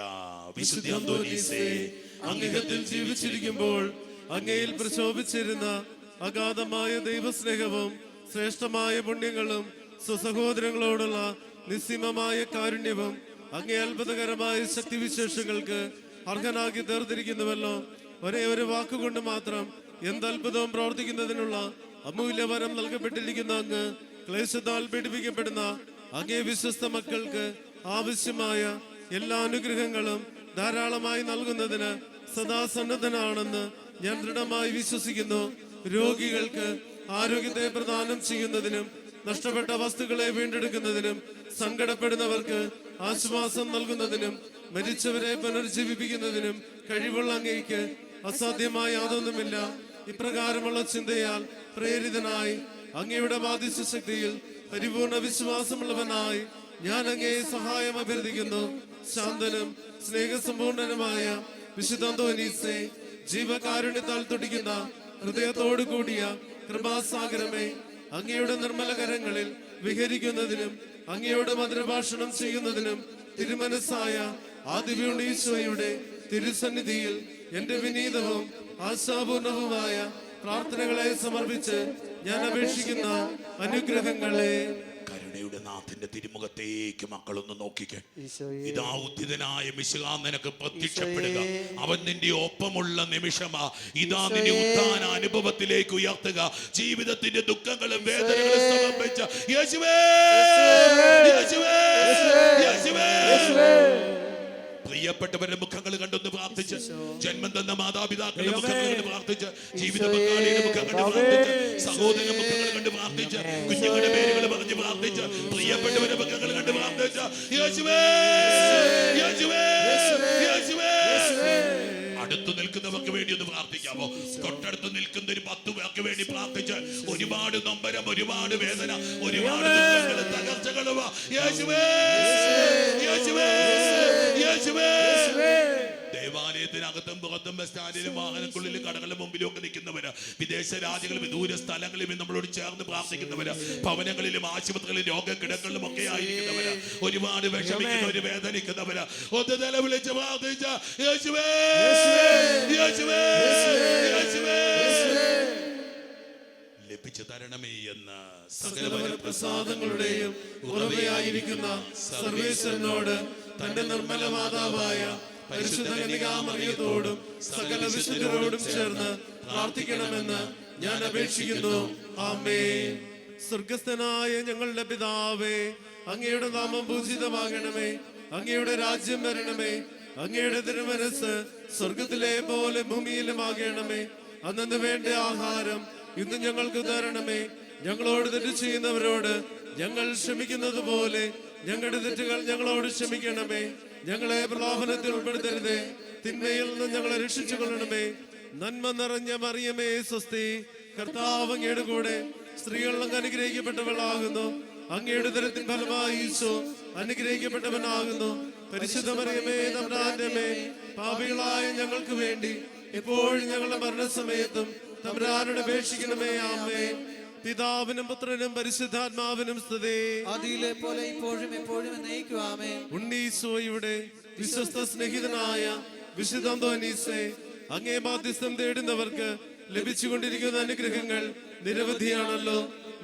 വിശുദ്ധ അന്തോനീസേ, അങ്ങേയത്തിൽ ജീവിച്ചിരിക്കുമ്പോൾ അങ്ങയിൽ പ്രശോഭിച്ചിരുന്ന അഗാധമായ ദൈവസ്നേഹവും ശ്രേഷ്ഠമായ പുണ്യങ്ങളും സ്വസഹോദരങ്ങളോടുള്ള നിസ്സീമമായ കാരുണ്യവും അങ്ങേ അത്ഭുതകരമായ ശക്തിവിശേഷങ്ങൾക്ക് അർഹനാക്കി തീർത്തിരിക്കുന്നുവല്ലോ. ഒരേ ഒരു വാക്കുകൊണ്ട് മാത്രം എന്തത്ഭുതവും പ്രവർത്തിക്കുന്നതിനുള്ള അമൂല്യവരം നൽകപ്പെട്ടിരിക്കുന്ന അങ്ങ് ക്ലേശത്താൽ പീഡിപ്പിക്കപ്പെടുന്ന അങ്ങേ വിശ്വസ്ത മക്കൾക്ക് ആവശ്യമായ എല്ലാ അനുഗ്രഹങ്ങളും ധാരാളമായി നൽകുന്നതിന് സദാ സന്നദ്ധനാണെന്ന് ഞാൻ ദൃഢമായി വിശ്വസിക്കുന്നു. രോഗികൾക്ക് ആരോഗ്യത്തെ പ്രദാനം ചെയ്യുന്നതിനും നഷ്ടപ്പെട്ട വസ്തുക്കളെ വീണ്ടെടുക്കുന്നതിനും സങ്കടപ്പെടുന്നവർക്ക് ആശ്വാസം നൽകുന്നതിനും മരിച്ചവരെ പുനർജീവിപ്പിക്കുന്നതിനും കഴിവുള്ള അങ്ങേക്ക് അസാധ്യമായ യാതൊന്നുമില്ല. ഇപ്രകാരമുള്ള ചിന്തയാൽ പ്രേരിതനായി അങ്ങയുടെ ബാധിച്ച ശക്തിയിൽ പരിപൂർണ വിശ്വാസമുള്ളവനായി ഞാൻ അങ്ങയെ സഹായം അഭ്യർത്ഥിക്കുന്നു. ശാന്തനും സ്നേഹസമ്പൂർണനുമായ വിശുദ്ധ അന്തോനീസേ, ജീവകാരുണ്യത്താൽ തുടിക്കുന്ന ഹൃദയത്തോടു കൂടിയ കൃപാസാഗരമേ, അങ്ങയുടെ നിർമ്മല കരങ്ങളിൽ വിഹരിക്കുന്നതിനും അങ്ങയുടെ മധുരഭാഷണം ചെയ്യുന്നതിനും തിരുമനസ്സായ ആദിവ്യൂണ്ട് ഈശോയുടെ തിരുസന്നിധിയിൽ എന്റെ വിനീതവും ആശാപൂർണവുമായ പ്രാർത്ഥനകളെ സമർപ്പിച്ച് ഞാൻ അപേക്ഷിക്കുന്ന അനുഗ്രഹങ്ങളെ. കരുണയുടെ നാഥന്റെ തിരുമുഖത്തേക്ക് മക്കളൊന്ന് നോക്കിക്കേ. ഇതാ ഉദ്ധിതനായ മിശിഹാ നിനക്ക് പ്രത്യക്ഷപ്പെടുക. അവൻ നിന്റെ ഒപ്പമുള്ള നിമിഷമാ. ഇതാ നിന്റെ ഉത്ഥാന അനുഭവത്തിലേക്ക് ഉയർത്തുക. ജീവിതത്തിന്റെ ദുഃഖങ്ങളും വേദനകളും സമർപ്പിച്ച യേശുവേ, യേശുവേ, യേശുവേ. പ്രിയപ്പെട്ടവരുടെ മുഖങ്ങൾ കണ്ടൊന്ന് പ്രാർത്ഥിച്ച്, ജന്മം തന്ന മാതാപിതാക്കളുടെ മുഖങ്ങൾ കണ്ട് പ്രാർത്ഥിച്ച്, ജീവിത പങ്കാളിയുടെ മുഖം കണ്ട് പ്രാർത്ഥിച്ച്, സഹോദര മുഖങ്ങൾ കണ്ട് പ്രാർത്ഥിച്ച്, കുഞ്ഞുങ്ങളുടെ പേരുകൾ പറഞ്ഞ് പ്രാർത്ഥിച്ച്, പ്രിയപ്പെട്ടവരുടെ മുഖങ്ങൾ കണ്ട് പ്രാർത്ഥിച്ച് യേശുവേ, യേശുവേ, യേശുവേ. അടുത്തു നിൽക്കുന്നവർക്ക് വേണ്ടി ഒന്ന് പ്രാർത്ഥിക്കാമോ? തൊട്ടടുത്ത് നിൽക്കുന്ന ഒരു 10 പേർക്ക് വേണ്ടി പ്രാർത്ഥിച്ച്, ഒരുപാട് നൊമ്പരം, ഒരുപാട് വേദന, ഒരുപാട് ദുഃഖങ്ങളും തകർച്ചകളും യേശുവേ, യേശുവേ, യേശുവേ. ദേവാലയത്തിനകത്തും പുറത്തും ബസ് സ്റ്റാൻഡിലും വാഹനക്കുള്ളിലും കടകളുടെ മുമ്പിലും ഒക്കെ നിൽക്കുന്നവര്, വിദേശ രാജ്യങ്ങളിലും വിദൂര സ്ഥലങ്ങളിലും നമ്മളോട് ചേർന്ന് പ്രാർത്ഥിക്കുന്നവര്, ഭവനങ്ങളിലും ആശുപത്രികളിലും രോഗക്കിടങ്ങളിലും ഒക്കെ ആയിരിക്കുന്നവര്, ഒരുപാട് വിഷമിക്കുന്നവര്, വേദനിക്കുന്നവര് ഒന്ന് നില വിളിച്ച് പ്രാർത്ഥിച്ച യേശുവേ, യേശുവേ, യേശുവേ. ലഭിച്ചു തരണമേ എന്ന് സകല പ്രസാദങ്ങളുടെയും ഉറവയായിരിക്കുന്ന സർവേശ്വരനോട് തന്റെ നിർമ്മല മാതാവായ പരിശുദ്ധ കന്യകാമറിയത്തോടും സകല വിശുദ്ധരോടും ചേർന്ന് പ്രാർത്ഥിക്കണമെന്ന് ഞാൻ അപേക്ഷിക്കുന്നു. ആമേൻ. സ്വർഗസ്ഥനായ ഞങ്ങളുടെ പിതാവേ, അങ്ങയുടെ നാമം പൂജിതമാകണമേ, അങ്ങയുടെ രാജ്യം വരണമേ, അങ്ങയുടെ തിരുമനസ് സ്വർഗത്തിലെ പോലെ ഭൂമിയിലുമാകണമേ. അന്നു വേണ്ട ആഹാരം ഇന്ന് ഞങ്ങൾക്ക് തരണമേ. ഞങ്ങളോട് തെറ്റ് ചെയ്യുന്നവരോട് ഞങ്ങൾ ക്ഷമിക്കുന്നത് പോലെ ഞങ്ങളുടെ തെറ്റുകൾ ഞങ്ങളോട് ക്ഷമിക്കണമേ. ഞങ്ങളെ പ്രലോഭനത്തിൽ ഉൾപ്പെടുത്തരുതേ, തിന്മയിൽ നിന്ന് ഞങ്ങളെ രക്ഷിച്ചു കൊള്ളണമേ. നന്മ നിറഞ്ഞ മറിയമേ സ്വസ്തി, കർത്താവ് അങ്ങയുടെ കൂടെ സ്ത്രീകൾ അങ്ങ് അനുഗ്രഹിക്കപ്പെട്ടവളാകുന്നു. അങ്ങയുടെ ഉദരത്തിൻ ഫലമായി ഈശോ അനുഗ്രഹിക്കപ്പെട്ടവനാകുന്നു. പരിശുദ്ധ മറിയമേ തമ്പുരാന്റെ അമ്മേ, പാപികളായ ഞങ്ങൾക്ക് വേണ്ടി ഇപ്പോഴും ഞങ്ങളുടെ മരണസമയത്തും തമ്പുരാനോട് അപേക്ഷിക്കണമേ. ആമേൻ. പിതാവിനും പുത്രനും പരിശുദ്ധാത്മാവിനും സ്തുതി. ആദിയിലെ പോലെ ഇപ്പോഴും എപ്പോഴും എന്നേക്കും ആമേൻ. ഉണ്ണീശോയുടെ വിശ്വസ്ത സ്നേഹിതനായ വിശുദ്ധ അന്തോനീസേ, അങ്ങേ മാധ്യസ്ഥം തേടുന്നവർക്ക് ലഭിച്ചുകൊണ്ടിരിക്കുന്ന അനുഗ്രഹങ്ങൾ നിരവധിയാണല്ലോ.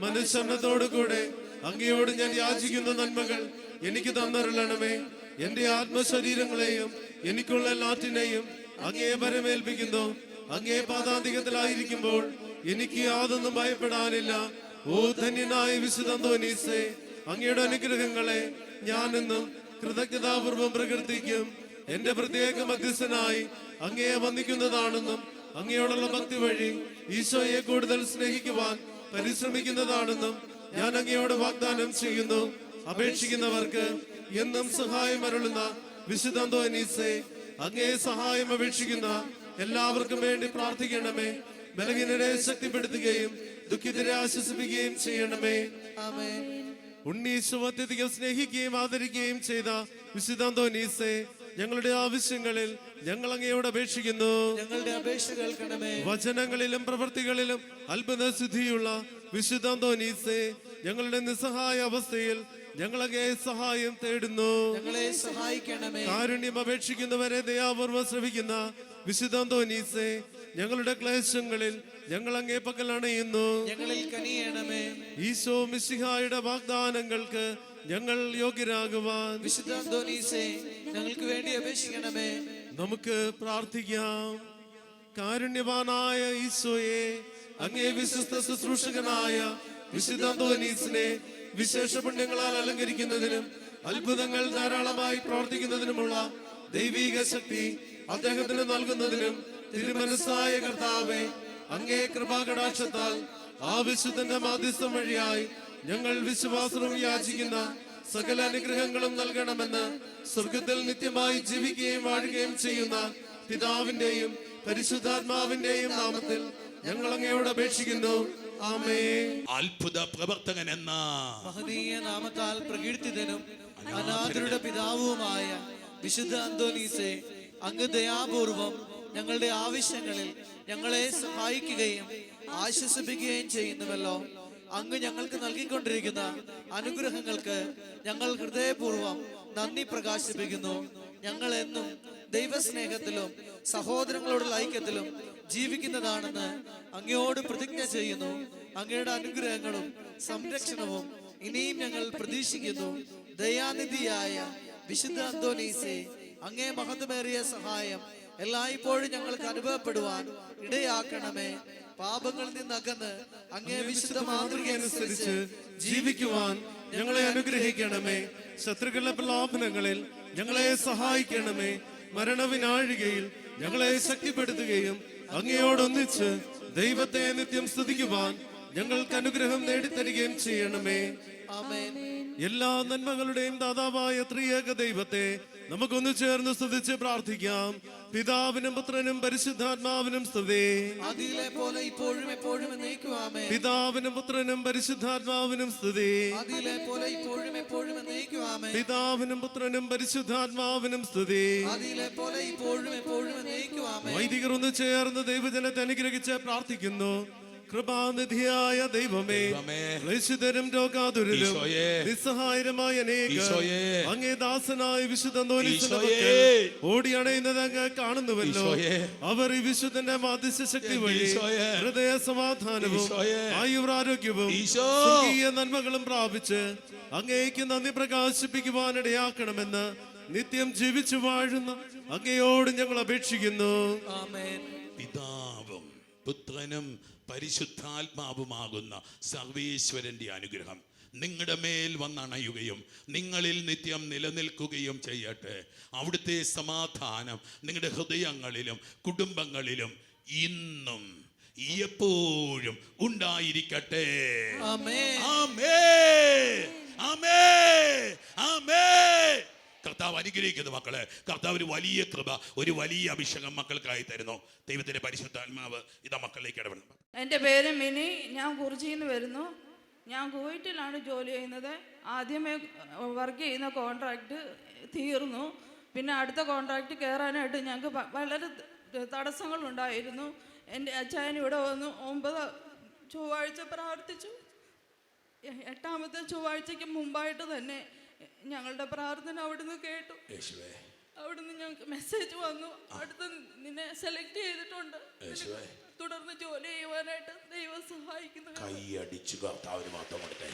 മനസ്സന്നത്തോടു കൂടെ അങ്ങയോട് ഞാൻ യാചിക്കുന്ന നന്മകൾ എനിക്ക് തന്നരുളണമേ. എന്റെ ആത്മശരീരങ്ങളെയും എനിക്കുള്ള എല്ലാറ്റിനെയും അങ്ങേ പരമേൽപ്പിക്കുന്നു. അങ്ങേ പാദാന്തികത്തിലായിരിക്കുമ്പോൾ എനിക്ക് യാതൊന്നും ഭയപ്പെടാനില്ല. ഓ ധന്യനായ വിശുദ്ധ അന്തോനീസേ, അങ്ങയുടെ അനുഗ്രഹങ്ങളെ ഞാനെന്നും കൃതജ്ഞതാപൂർവം പ്രകീർത്തിക്കും. എന്റെ പ്രത്യേക മധ്യസ്ഥനായി അങ്ങയെ വന്ദിക്കുന്നതാണെന്നും അങ്ങയോടുള്ള ഭക്തി വഴി ഈശോയെ കൂടുതൽ സ്നേഹിക്കുവാൻ പരിശ്രമിക്കുന്നതാണെന്നും ഞാൻ അങ്ങയോട് വാഗ്ദാനം ചെയ്യുന്നു. അപേക്ഷിക്കുന്നവർക്ക് എന്നും സഹായം അരുളുന്ന വിശുദ്ധ അന്തോനീസേ, അങ്ങേ സഹായം അപേക്ഷിക്കുന്ന എല്ലാവർക്കും വേണ്ടി പ്രാർത്ഥിക്കണമേ. ബലഹീനരെ ശക്തിപ്പെടുത്തുകയും ദുഃഖിതരെ ആശ്വസിപ്പിക്കുകയും ചെയ്യണമേ. ആമേൻ. ഉണ്ണീശോ അത്യധികം സ്നേഹിക്കുകയും ആദരിക്കുകയും ചെയ്ത വിശുദ്ധ അന്തോനീസേ, ഞങ്ങളുടെ ആവശ്യങ്ങളിൽ ഞങ്ങൾ അങ്ങയോട് അപേക്ഷിക്കുന്നു. ഞങ്ങളുടെ അപേക്ഷ കേൾക്കണമേ. വചനങ്ങളിലും പ്രവൃത്തികളിലും അത്ഭുത സിദ്ധിയുള്ള വിശുദ്ധ അന്തോനീസേ, ഞങ്ങളുടെ നിസ്സഹായ അവസ്ഥയിൽ ഞങ്ങൾ അങ്ങേ സഹായം തേടുന്നു. ഞങ്ങളെ സഹായിക്കണമേ. കാരുണ്യം അപേക്ഷിക്കുന്നവരെ ദയാപൂർവ്വം ശ്രവിക്കുന്ന വിശുദ്ധ അന്തോനീസേ, ഞങ്ങളുടെ ക്ലേശങ്ങളിൽ ഞങ്ങൾ അങ്ങേ പക്കൽ അണയുന്നു. ഞങ്ങളിൽ കനിയണമേ. ഈശോ മിശിഹായുടെ വാഗ്ദാനങ്ങൾക്ക് ഞങ്ങൾ യോഗ്യരാകുവാൻ വിശുദ്ധ അന്തോനീസേ, ഞങ്ങൾക്ക് വേണ്ടി അപേക്ഷിക്കണമേ. നമുക്ക് പ്രാർത്ഥിക്കാം. കാരുണ്യവാനായ ഈശോയെ, അങ്ങേ വിശ്വസ്ത ശുശ്രൂഷകനായ വിശുദ്ധ അന്തോനീസിനെ വിശേഷ പുണ്യങ്ങളാൽ അലങ്കരിക്കുന്നതിനും അത്ഭുതങ്ങൾ ധാരാളമായി പ്രവർത്തിക്കുന്നതിനുമുള്ള ദൈവിക ശക്തി അദ്ദേഹത്തിന് നൽകുന്നതിനും തിരുമനസ്സായ കർത്താവേ, അങ്ങേ കൃപാകടാക്ഷത്താൽ ആ വിശുദ്ധന്റെ മാധ്യസ്ഥം വഴിയായി ഞങ്ങൾ വിശ്വാസവും യാചിക്കുന്ന സകല അനുഗ്രഹങ്ങളും നൽകണമെന്ന് സ്വർഗത്തിൽ നിത്യമായി ജീവിക്കുകയും വാഴുകയും ചെയ്യുന്ന പിതാവിന്റെയും പരിശുദ്ധാത്മാവിന്റെയും നാമത്തിൽ ഞങ്ങൾ അങ്ങയോട് അപേക്ഷിക്കുന്നു. ആമേൻ. അത്ഭുത പ്രവർത്തകൻ എന്ന മഹനീയ നാമത്താൽ പ്രകീർത്തിതനും അനാഥരുടെ പിതാവുമായ വിശുദ്ധ അന്തോനീസേ, അങ്ങ് ദയാപൂർവം ഞങ്ങളുടെ ആവശ്യങ്ങളിൽ ഞങ്ങളെ സഹായിക്കുകയും ആശ്വസിപ്പിക്കുകയും ചെയ്യുന്നുവല്ലോ. അങ്ങ് ഞങ്ങൾക്ക് നൽകിക്കൊണ്ടിരിക്കുന്ന അനുഗ്രഹങ്ങൾക്ക് ഞങ്ങൾ ഹൃദയപൂർവ്വം നന്ദി പ്രകാശിപ്പിക്കുന്നു. ഞങ്ങൾ എന്നും ദൈവസ്നേഹത്തിലും സഹോദരങ്ങളോടുള്ള ഐക്യത്തിലും ജീവിക്കുന്നതാണെന്ന് അങ്ങയോട് പ്രതിജ്ഞ ചെയ്യുന്നു. അങ്ങയുടെ അനുഗ്രഹങ്ങളും സംരക്ഷണവും ഇനിയും ഞങ്ങൾ പ്രതീക്ഷിക്കുന്നു. ദയാനിധിയായ വിശുദ്ധ അന്തോനീസേ, അങ്ങേ മഹത്വമേറിയ സഹായം എല്ലായ്പ്പോഴും ഞങ്ങൾക്ക് അനുഭവപ്പെടുവാൻ ഇടയാക്കണമേ. പാപങ്ങളിൽ നിന്നകന്ന് അങ്ങേ വിശുദ്ധ മാതൃക അനുസരിച്ച് ജീവിക്കുവാൻ ഞങ്ങളെ അനുഗ്രഹിക്കണമേ. ശത്രുക്കളുടെ പ്രലോഭനങ്ങളിൽ ഞങ്ങളെ സഹായിക്കണമേ. മരണവിനാഴികയിൽ ഞങ്ങളെ ശക്തിപ്പെടുത്തുകയും അങ്ങയോടൊന്നിച്ച് ദൈവത്തെ നിത്യം സ്തുതിക്കുവാൻ ഞങ്ങൾക്ക് അനുഗ്രഹം നേടിത്തരികയും ചെയ്യണമേ. ആമേൻ. എല്ലാ നന്മകളുടെയും ദാതാവായ ത്രിയേക ദൈവത്തെ നമുക്കൊന്ന് ചേർന്ന് സ്തുതിച്ച് പ്രാർത്ഥിക്കാം. പിതാവിനും പുത്രനും പരിശുദ്ധാത്മാവിനും സ്തുതി. ആദിയിലെ പോലെ ഇപ്പോഴും എപ്പോഴും എന്നേക്കും ആമേൻ. പിതാവിനും പുത്രനും പരിശുദ്ധാത്മാവിനും സ്തുതി. ആദിയിലെ പോലെ ഇപ്പോഴും എപ്പോഴും എന്നേക്കും ആമേൻ. പിതാവിനും പുത്രനും പരിശുദ്ധാത്മാവിനും സ്തുതി. ആദിയിലെ പോലെ ഇപ്പോഴും എപ്പോഴും എന്നേക്കും ആമേൻ. വൈദികർ ഒന്ന് ചേർന്ന് ദൈവജനത്തെ അനുഗ്രഹിച്ച് പ്രാർത്ഥിക്കുന്നു. കൃപാനിധിയായ ദൈവമേ, ക്ലേശിതരും രോഗാതുരരും നിസ്സഹായരമായ അനേകർ അങ്ങേ ദാസനായ വിശുദ്ധ അന്തോനീസിന്റെ പക്കൽ ഓടിയണയുന്നത് അങ്ങ് കാണുന്നുവല്ലോ. അവർ ഈ വിശുദ്ധന്റെ മാധ്യസ്ഥ ശക്തി വഴി ഹൃദയ സമാധാനവും ആയുരാരോഗ്യവും സ്വർഗീയ നന്മകളും പ്രാപിച്ച് അങ്ങേക്ക് നന്ദി പ്രകാശിപ്പിക്കുവാനിടയാക്കണമെന്ന് നിത്യം ജീവിച്ചു വാഴുന്ന അങ്ങയോട് ഞങ്ങൾ അപേക്ഷിക്കുന്നു. ആമേൻ. പിതാവും പുത്രനും പരിശുദ്ധാത്മാവുമാകുന്ന സർവേശ്വരന്റെ അനുഗ്രഹം നിങ്ങളുടെ മേൽ വന്നണയുകയും നിങ്ങളിൽ നിത്യം നിലനിൽക്കുകയും ചെയ്യട്ടെ. അവിടുത്തെ സമാധാനം നിങ്ങളുടെ ഹൃദയങ്ങളിലും കുടുംബങ്ങളിലും ഇന്നും എപ്പോഴും ഉണ്ടായിരിക്കട്ടെ. ആമേൻ. ആമേൻ. ആമേൻ. ആമേൻ. കർത്താവ് അനുഗ്രഹിക്കുന്നു മക്കളെ. കർത്താവ് ഒരു വലിയ കൃപ, ഒരു വലിയ അഭിഷേകം മക്കൾക്കായി തരുന്നു. ദൈവത്തിന്റെ പരിശുദ്ധാത്മാവ് ഇതാ മക്കളിലേക്ക് ഇടപെടുന്നു. എൻ്റെ പേര് മിനി. ഞാൻ കുറിച്ചിയിൽ നിന്ന് വരുന്നു. ഞാൻ കുവൈറ്റിലാണ് ജോലി ചെയ്യുന്നത്. ആദ്യമേ വർക്ക് ചെയ്യുന്ന കോൺട്രാക്റ്റ് തീർന്നു. പിന്നെ അടുത്ത കോൺട്രാക്റ്റ് കയറാനായിട്ട് ഞങ്ങൾക്ക് വളരെ തടസ്സങ്ങളുണ്ടായിരുന്നു. എൻ്റെ അച്ചായൻ ഇവിടെ വന്നു 9 ചൊവ്വാഴ്ച പ്രാർത്ഥിച്ചു. 8ാമത്തെ ചൊവ്വാഴ്ചയ്ക്ക് മുമ്പായിട്ട് തന്നെ ഞങ്ങളുടെ പ്രാർത്ഥന അവിടുന്ന് കേട്ടു. അവിടുന്ന് ഞങ്ങൾക്ക് മെസ്സേജ് വന്നു, അടുത്ത് നിന്നെ സെലക്ട് ചെയ്തിട്ടുണ്ട്, തുടർന്ന് ജോലി ചെയ്യുവാനായിട്ട് ദൈവം സഹായിക്കുന്നു. കൈയടിച്ചു കർത്താവിന് മാത്രം കൊടുത്തേ.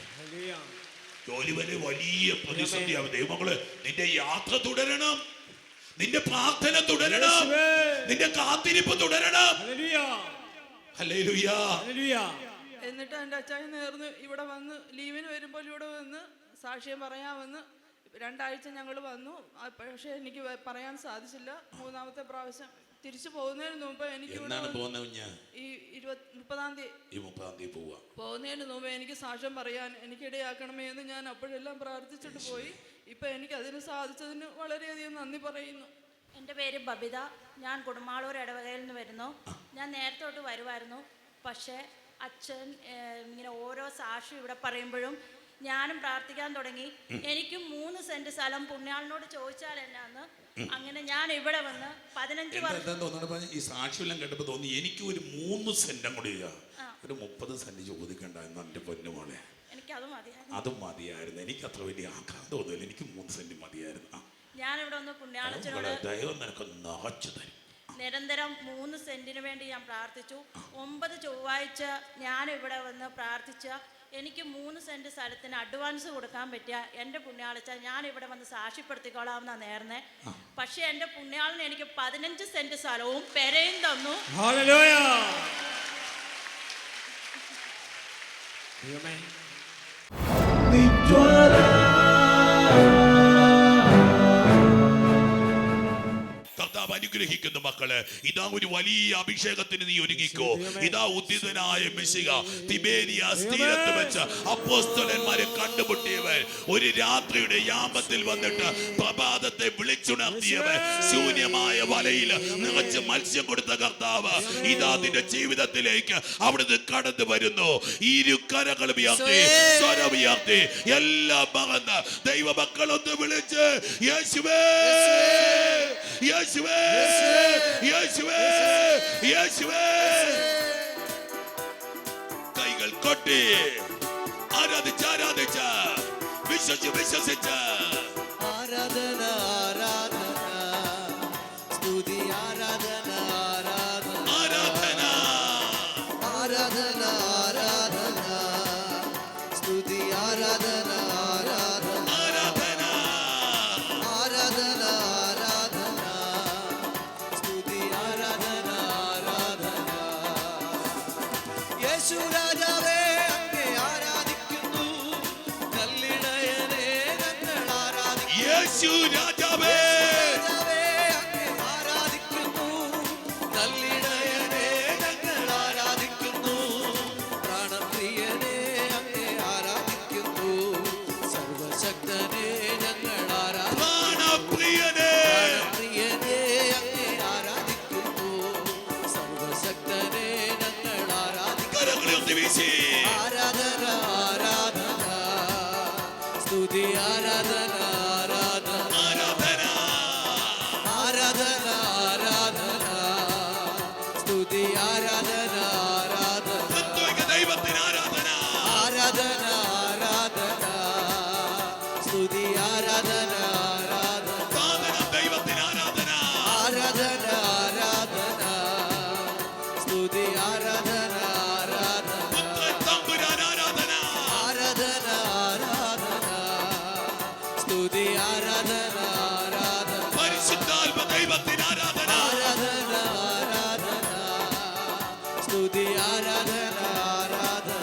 ജോലി വരെ വലിയ പ്രതിസന്ധിയാവും. ദൈവമക്കള് നിന്റെ യാത്ര തുടരണം, നിന്റെ പ്രാർത്ഥന തുടരണം, നിന്റെ കാത്തിരിപ്പ് തുടരണം. ഹല്ലേലൂയ. എന്നിട്ട് എൻ്റെ അച്ചായൻ നേർന്ന് ഇവിടെ വന്ന് ലീവിന് വരുമ്പോൾ ഇവിടെ വന്ന് സാക്ഷ്യം പറയാമെന്ന് 2 ആഴ്ച ഞങ്ങൾ വന്നു. പക്ഷേ എനിക്ക് പറയാൻ സാധിച്ചില്ല. 3-ാമത്തെ പ്രാവശ്യം തിരിച്ചു പോകുന്നതിന് മുമ്പ് എനിക്ക് ഈ 30-ാം തീയതി പോകുന്നതിന് മുമ്പ് എനിക്ക് സാക്ഷ്യം പറയാൻ എനിക്കിടയാക്കണമേ എന്ന് ഞാൻ അപ്പോഴെല്ലാം പ്രാർത്ഥിച്ചിട്ട് പോയി. ഇപ്പൊ എനിക്ക് അതിന് സാധിച്ചതിന് വളരെയധികം നന്ദി പറയുന്നു. എൻ്റെ പേര് ബബിത. ഞാൻ കുടുംബാളൂർ ഇടവകയിൽ നിന്ന് വരുന്നു. ഞാൻ നേരത്തെ തൊട്ട് വരുമായിരുന്നു. പക്ഷേ അച്ഛൻ ഇങ്ങനെ ഓരോ സാക്ഷി ഇവിടെ പറയുമ്പോഴും ഞാനും പ്രാർത്ഥിക്കാൻ തുടങ്ങി. എനിക്കും 3 സെന്റ് സ്ഥലം പുണ്യാളിനോട് ചോദിച്ചാൽ എന്നാന്ന്. അങ്ങനെ ഞാൻ ഇവിടെ വന്ന് 15 വർഷം ഈ സാക്ഷ്യമെല്ലാം കേട്ടപ്പോ തോന്നി എനിക്ക് ഒരു 3 സെന്റും കൂടി ഒരു 30 സെന്റ് ചോദിക്കണ്ട എന്ന് എന്റെ പൊന്നുമോളെ. എനിക്ക് അതും മതിയായിരുന്നു. എനിക്ക് അത്ര വലിയ ആഗ്രഹം തോന്നില്ല. എനിക്ക് 3 സെന്റ് മതിയായിരുന്നു. ഞാനിവിടെ വന്ന് പുണ്യാളച്ചനോട് ദൈവം നിനക്ക് നിറച്ചു തരും. നിരന്തരം 3 സെന്റിന് വേണ്ടി ഞാൻ പ്രാർത്ഥിച്ചു. 9 ചൊവ്വാഴ്ച ഞാൻ ഇവിടെ വന്ന് പ്രാർത്ഥിച്ച എനിക്ക് 3 സെന്റ് സ്ഥലത്തിന് അഡ്വാൻസ് കൊടുക്കാൻ പറ്റിയ എൻ്റെ പുണ്യാളച്ച ഞാൻ ഇവിടെ വന്ന് സാക്ഷ്യപ്പെടുത്തിക്കോളാമെന്നാ നേർന്നേ. പക്ഷെ എൻ്റെ പുണ്യാളിന് എനിക്ക് 15 സെന്റ് സ്ഥലവും പെരയും തന്നു. അനുഗ്രഹിക്കുന്ന മക്കള്, ഇതാ ഒരു വലിയ അഭിഷേകത്തിന് നീ ഒരുങ്ങിക്കോ. ഇതാ ഉദ്ധിതനായ മെസ്സിഹ തിബേരിയാസ് തീരത്ത് വെച്ച് അപ്പോസ്തലന്മാരെ കണ്ടുമുട്ടിയവൻ, ഒരു രാത്രിയുടെ യാമത്തിൽ വന്നിട്ട് പ്രഭാതത്തെ വിളിച്ചുണർത്തിയവൻ, ശൂന്യമായ വലയിൽ നിറച്ച് മത്സ്യം കൊടുത്ത കർത്താവ് ഇതാ നിന്റെ ജീവിതത്തിലേക്ക് അവിടുന്ന് കടന്നു വരുന്നു. ഇരു കരകൾ ഉയർത്തി, സ്വരം ഉയർത്തി, എല്ലാം മറന്ന് ദൈവമക്കളൊന്ന് വിളിച്ച് യേശുവേ, യേശുവേ, യേശുവേ, യേശുവേ. കൈകൾ കൊട്ടി ആരാധിച്ച് ആരാധിച്ച് വിശ്വസിച്ച് ആരാധന ആരാധന സ്തുതി ആരാധന ആരാധന ആരാധന ആരാധന സ്തുതി ആരാധന ആരാധന ആരാധന ആരാധന ആരാധന സ്തുതി ആരാധന ആരാധന. യേശു രാജാവേ അങ്ങേ ആരാധിക്കുന്നു, കല്ലിടയനെ ഞങ്ങൾ ആരാധിക്കുന്നു. യേശു രാജാവേ അങ്ങേ ആരാധിക്കുന്നു, കല്ലിടയനെ ഞങ്ങൾ ആരാധിക്കുന്നു. പ്രാണപ്രിയനെ അങ്ങേ ആരാധിക്കുന്നു, സർവശക്തനെ ഞങ്ങൾ പ്രാണപ്രിയനെ പ്രിയനെ അങ്ങേ ആരാധിക്കുന്നു, സർവശക്തനെ ഞങ്ങൾ ആരാധിക്കുന്നു. കരങ്ങളുയർത്തി വീശി ആരാധന ആരാധന സ്തുതി ആരാധന ആരാധന ആരാധന ആരാധന ആരാധന സ്തുതി ആരാധന ആരാധന ത്രിത്വൈക ദൈവത്തിന് ആരാധന. ആരാധന ആരാധന സ്തുതി ആരാധന ആരാധന സാധന ദൈവത്തിന് ആരാധന. ആരാധന ആരാധന സ്തുതി ആരാധന ആരാധന പുത്രൻ തമ്പുരാൻ ആരാധന. ആരാധന ആരാധന സ്തുതി ആരാധന ആരാധന പരിശുദ്ധാത്മ ദൈവത്തിന് ആരാധന. ആരാധന ആരാധന സ്തുതി ആരാധന ആരാധന.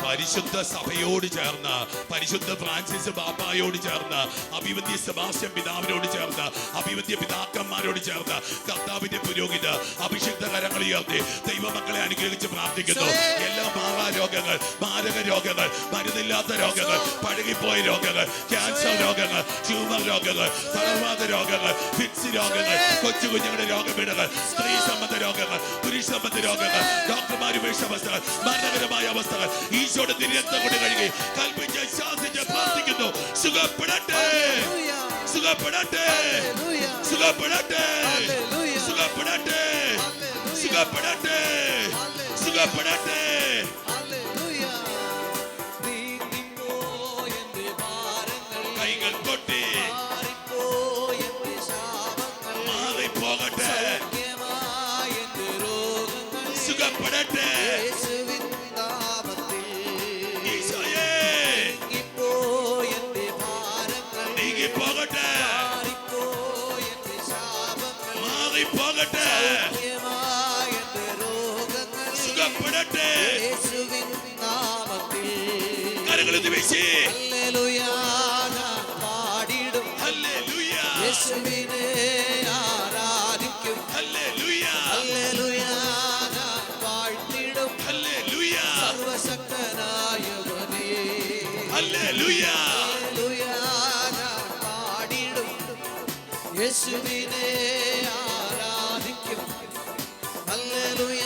പരിശുദ്ധ സഭയോട് ചേർന്ന്, പരിശുദ്ധ ഫ്രാൻസിസ് ബാബായോട് ചേർന്ന്, അഭിവന്ദ്യ സെബാസ്റ്റ്യൻ പിതാവിനോട് ചേർന്ന്, അഭിവന്ദ്യ പിതാക്കന്മാരോട് ചേർന്ന് കർത്താവിന്റെ പുരോഹിത അഭിഷിക്ത കരങ്ങൾ ഉയർത്തി ദൈവമക്കളെ അനുഗ്രഹിച്ച് പ്രാർത്ഥിക്കുന്നു. എല്ലാ മാറാരോഗങ്ങൾ, മാരക രോഗങ്ങൾ, മരുന്നില്ലാത്ത രോഗങ്ങൾ, പഴകിപ്പോയ രോഗങ്ങൾ, ക്യാൻസർ രോഗങ്ങൾ, ട്യൂമർ രോഗങ്ങൾ, തളർവാദ രോഗങ്ങൾ, ഫിക്സ് രോഗങ്ങൾ, കൊച്ചു കുഞ്ഞുങ്ങളുടെ രോഗപീഠകൾ, സ്ത്രീ സംബന്ധ രോഗങ്ങൾ, പുരുഷ സംബന്ധ രോഗങ്ങൾ, ഡോക്ടർമാരുടെ വിഷാവസ്ഥകൾ, മരണകരമായ അവസ്ഥകൾ ഈശോയുടെ തിരുരക്തം കൊണ്ട് കഴുകി കൽപ്പിച്ച് ശാസിച്ച് പ്രാർത്ഥിക്കുന്നു. സുഖപ്പെടട്ടെ, സുഖപ്പെടട്ടെ, സുഖപ്പെടട്ടെ, സുഖപ്പെടട്ടെ, സുഖപ്പെടട്ടെ, സുഖപ്പെടട്ടെ. ഹല്ലേലൂയ. നീങ്ങിപ്പോയെന്റെ ഭാരങ്ങൾ, കൈകൾ കൊട്ടി മാറിപ്പോയെന്റെ ശാപങ്ങൾ, മാറിപ്പോകട്ടെ, സൗഖ്യമായെന്റെ രോഗങ്ങൾ, സുഖപ്പെടട്ടെ. യേശുവിൻ നാമത്തിൽ ഈശോയേ നീങ്ങിപ്പോയെന്റെ മാറിപ്പോകട്ടെ, സൗഖ്യമായ എന്റെ രോഗങ്ങൾ സുഖപ്പെടട്ടെ. യേശുവിൻ നാമത്തിൽ. കരങ്ങളൊന്ന് വീശി ഹല്ലേലൂയ ഞാൻ പാടിടും, ഹല്ലേലൂയ, യേശുവിനെ ആരാധിക്കും. ഹല്ലേലൂയ, ഹല്ലേലൂയ ഞാൻ വാഴ്ത്തിടും, ഹല്ലേലൂയ, സർവശക്തനായവനേ. ഹല്ലേലൂയ. ഹല്ലേലൂയ ഞാൻ പാടിടും, യേശുവിനെ ആരാധിക്കും. ഹല്ലേലൂയ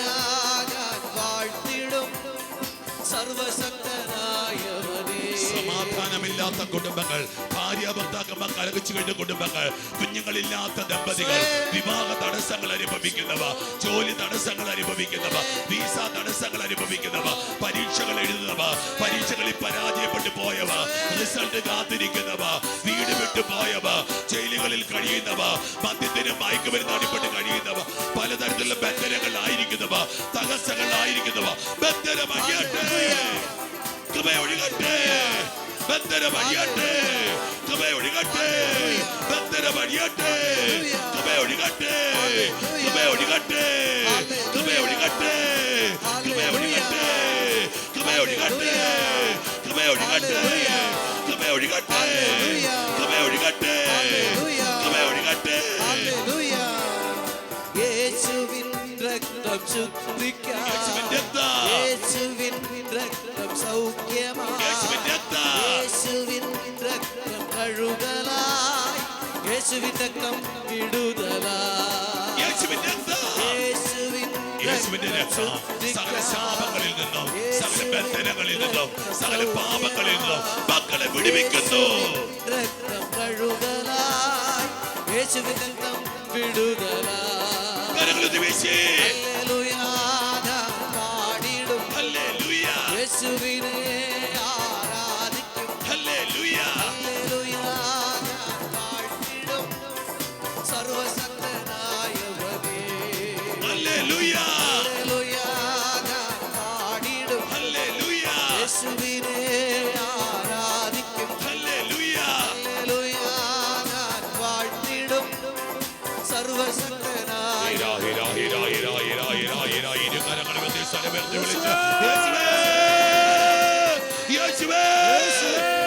ഞാൻ വാഴ്ത്തിടും, സർവശക്തനായവനേ. സമാധാനമില്ലാത്ത കുടുംബങ്ങൾ, ഭാര്യ ഭർത്താക്കന്മാർ കലപിച്ചു കഴിഞ്ഞ കുടുംബങ്ങൾ, കുഞ്ഞുങ്ങളില്ലാത്ത ദമ്പതികൾ, വിവാഹ തടസ്സങ്ങൾ അനുഭവിക്കുന്നവ, ജോലി തടസ്സങ്ങൾ അനുഭവിക്കുന്നവ, വീസ തടസ്സങ്ങൾ അനുഭവിക്കുന്നവ, പരീക്ഷകൾ എഴുതുന്നവ, പരീക്ഷകളിൽ പരാജയപ്പെട്ടു പോയവ, റിസൾട്ട് കാത്തിരിക്കുന്നവ, വീട് വിട്ടു പോയവ, ജയിലുകളിൽ കഴിയുന്നവ, മദ്യത്തിനും മയക്കുമരുന്ന് അടിപ്പെട്ട് കഴിയുന്നവ, പലതരത്തിലുള്ള ബന്ധനങ്ങളായിരിക്കുന്നവ, തകർച്ചകളായിരിക്കുന്നവ, ബന്ധനമഴിയട്ടെ, കൃപയൊഴുകട്ടെ, ബന്ധനമഴിയട്ടെ, കൃപയൊഴുകട്ടെ, ബന്ധനമഴിയട്ടെ, കൃപയൊഴുകട്ടെ, കൃപയൊഴുകട്ടെ, കൃപയൊഴുകട്ടെ, കൃപയൊഴുകട്ടെ, കൃപയൊഴുകട്ടെ, കൃപയൊഴുകട്ടെ, കൃപയൊഴുകട്ടെ, കൃപയൊഴുകട്ടെ, കൃപയൊഴുകട്ടെ. ഹല്ലേലൂയ. യേശുവിൻ രക്തം ശുദ്ധിക്കാൻ, യേശുവിന്റെ രക്തം, യേശുവിൻ രക്തം സൗഖ്യമായി, യേശുവിന്റെ രക്തം, യേശുവിൻ രക്തം കഴുകലായി, യേശുവിൻ രക്തം വിടുതലായി, യേശുവിന്റെ രക്തം, യേശുവിൻ യേശുവിന്റെ രക്തം സകല ശാപങ്ങളിൽ നിന്നും, സകല ബന്ധനങ്ങളിൽ നിന്നും, സകല പാപങ്ങളിൽ നിന്നും മക്കളെ വിടുവിക്കുന്നു. രക്തം കഴുകലായി, യേശുവിൻ രക്തം വിടുതലായി. കരങ്ങളൊന്ന് വീശി ഹല്ലേലൂയ ഞാൻ പാടിടും, ഹല്ലേലൂയ, യേശുവിനെ ആരാധിക്കും. ഹല്ലേലൂയ, ഹല്ലേലൂയ ഞാൻ വാഴ്ത്തിടും, സർവശക്തനായവനേ. ഹല്ലേലൂയ, ഹല്ലേലൂയ ഞാൻ പാടിടും, ഹല്ലേലൂയ, യേശുവിനെ ആരാധിക്കും. ഹല്ലേലൂയ. ഹല്ലേലൂയ ഞാൻ വാഴ്ത്തിടും, സർവശക്തനായ ഹീരാ, ഹീരാ, ഹീരാ, ഹീരാ, ഹീരാ, ഹീരാ, ഹീരാ. ഇരു കരങ്ങളും ഉയർത്തി സ്വരമുയർത്തി വിളിച്ച് യേശുവേ, യേശുവേ.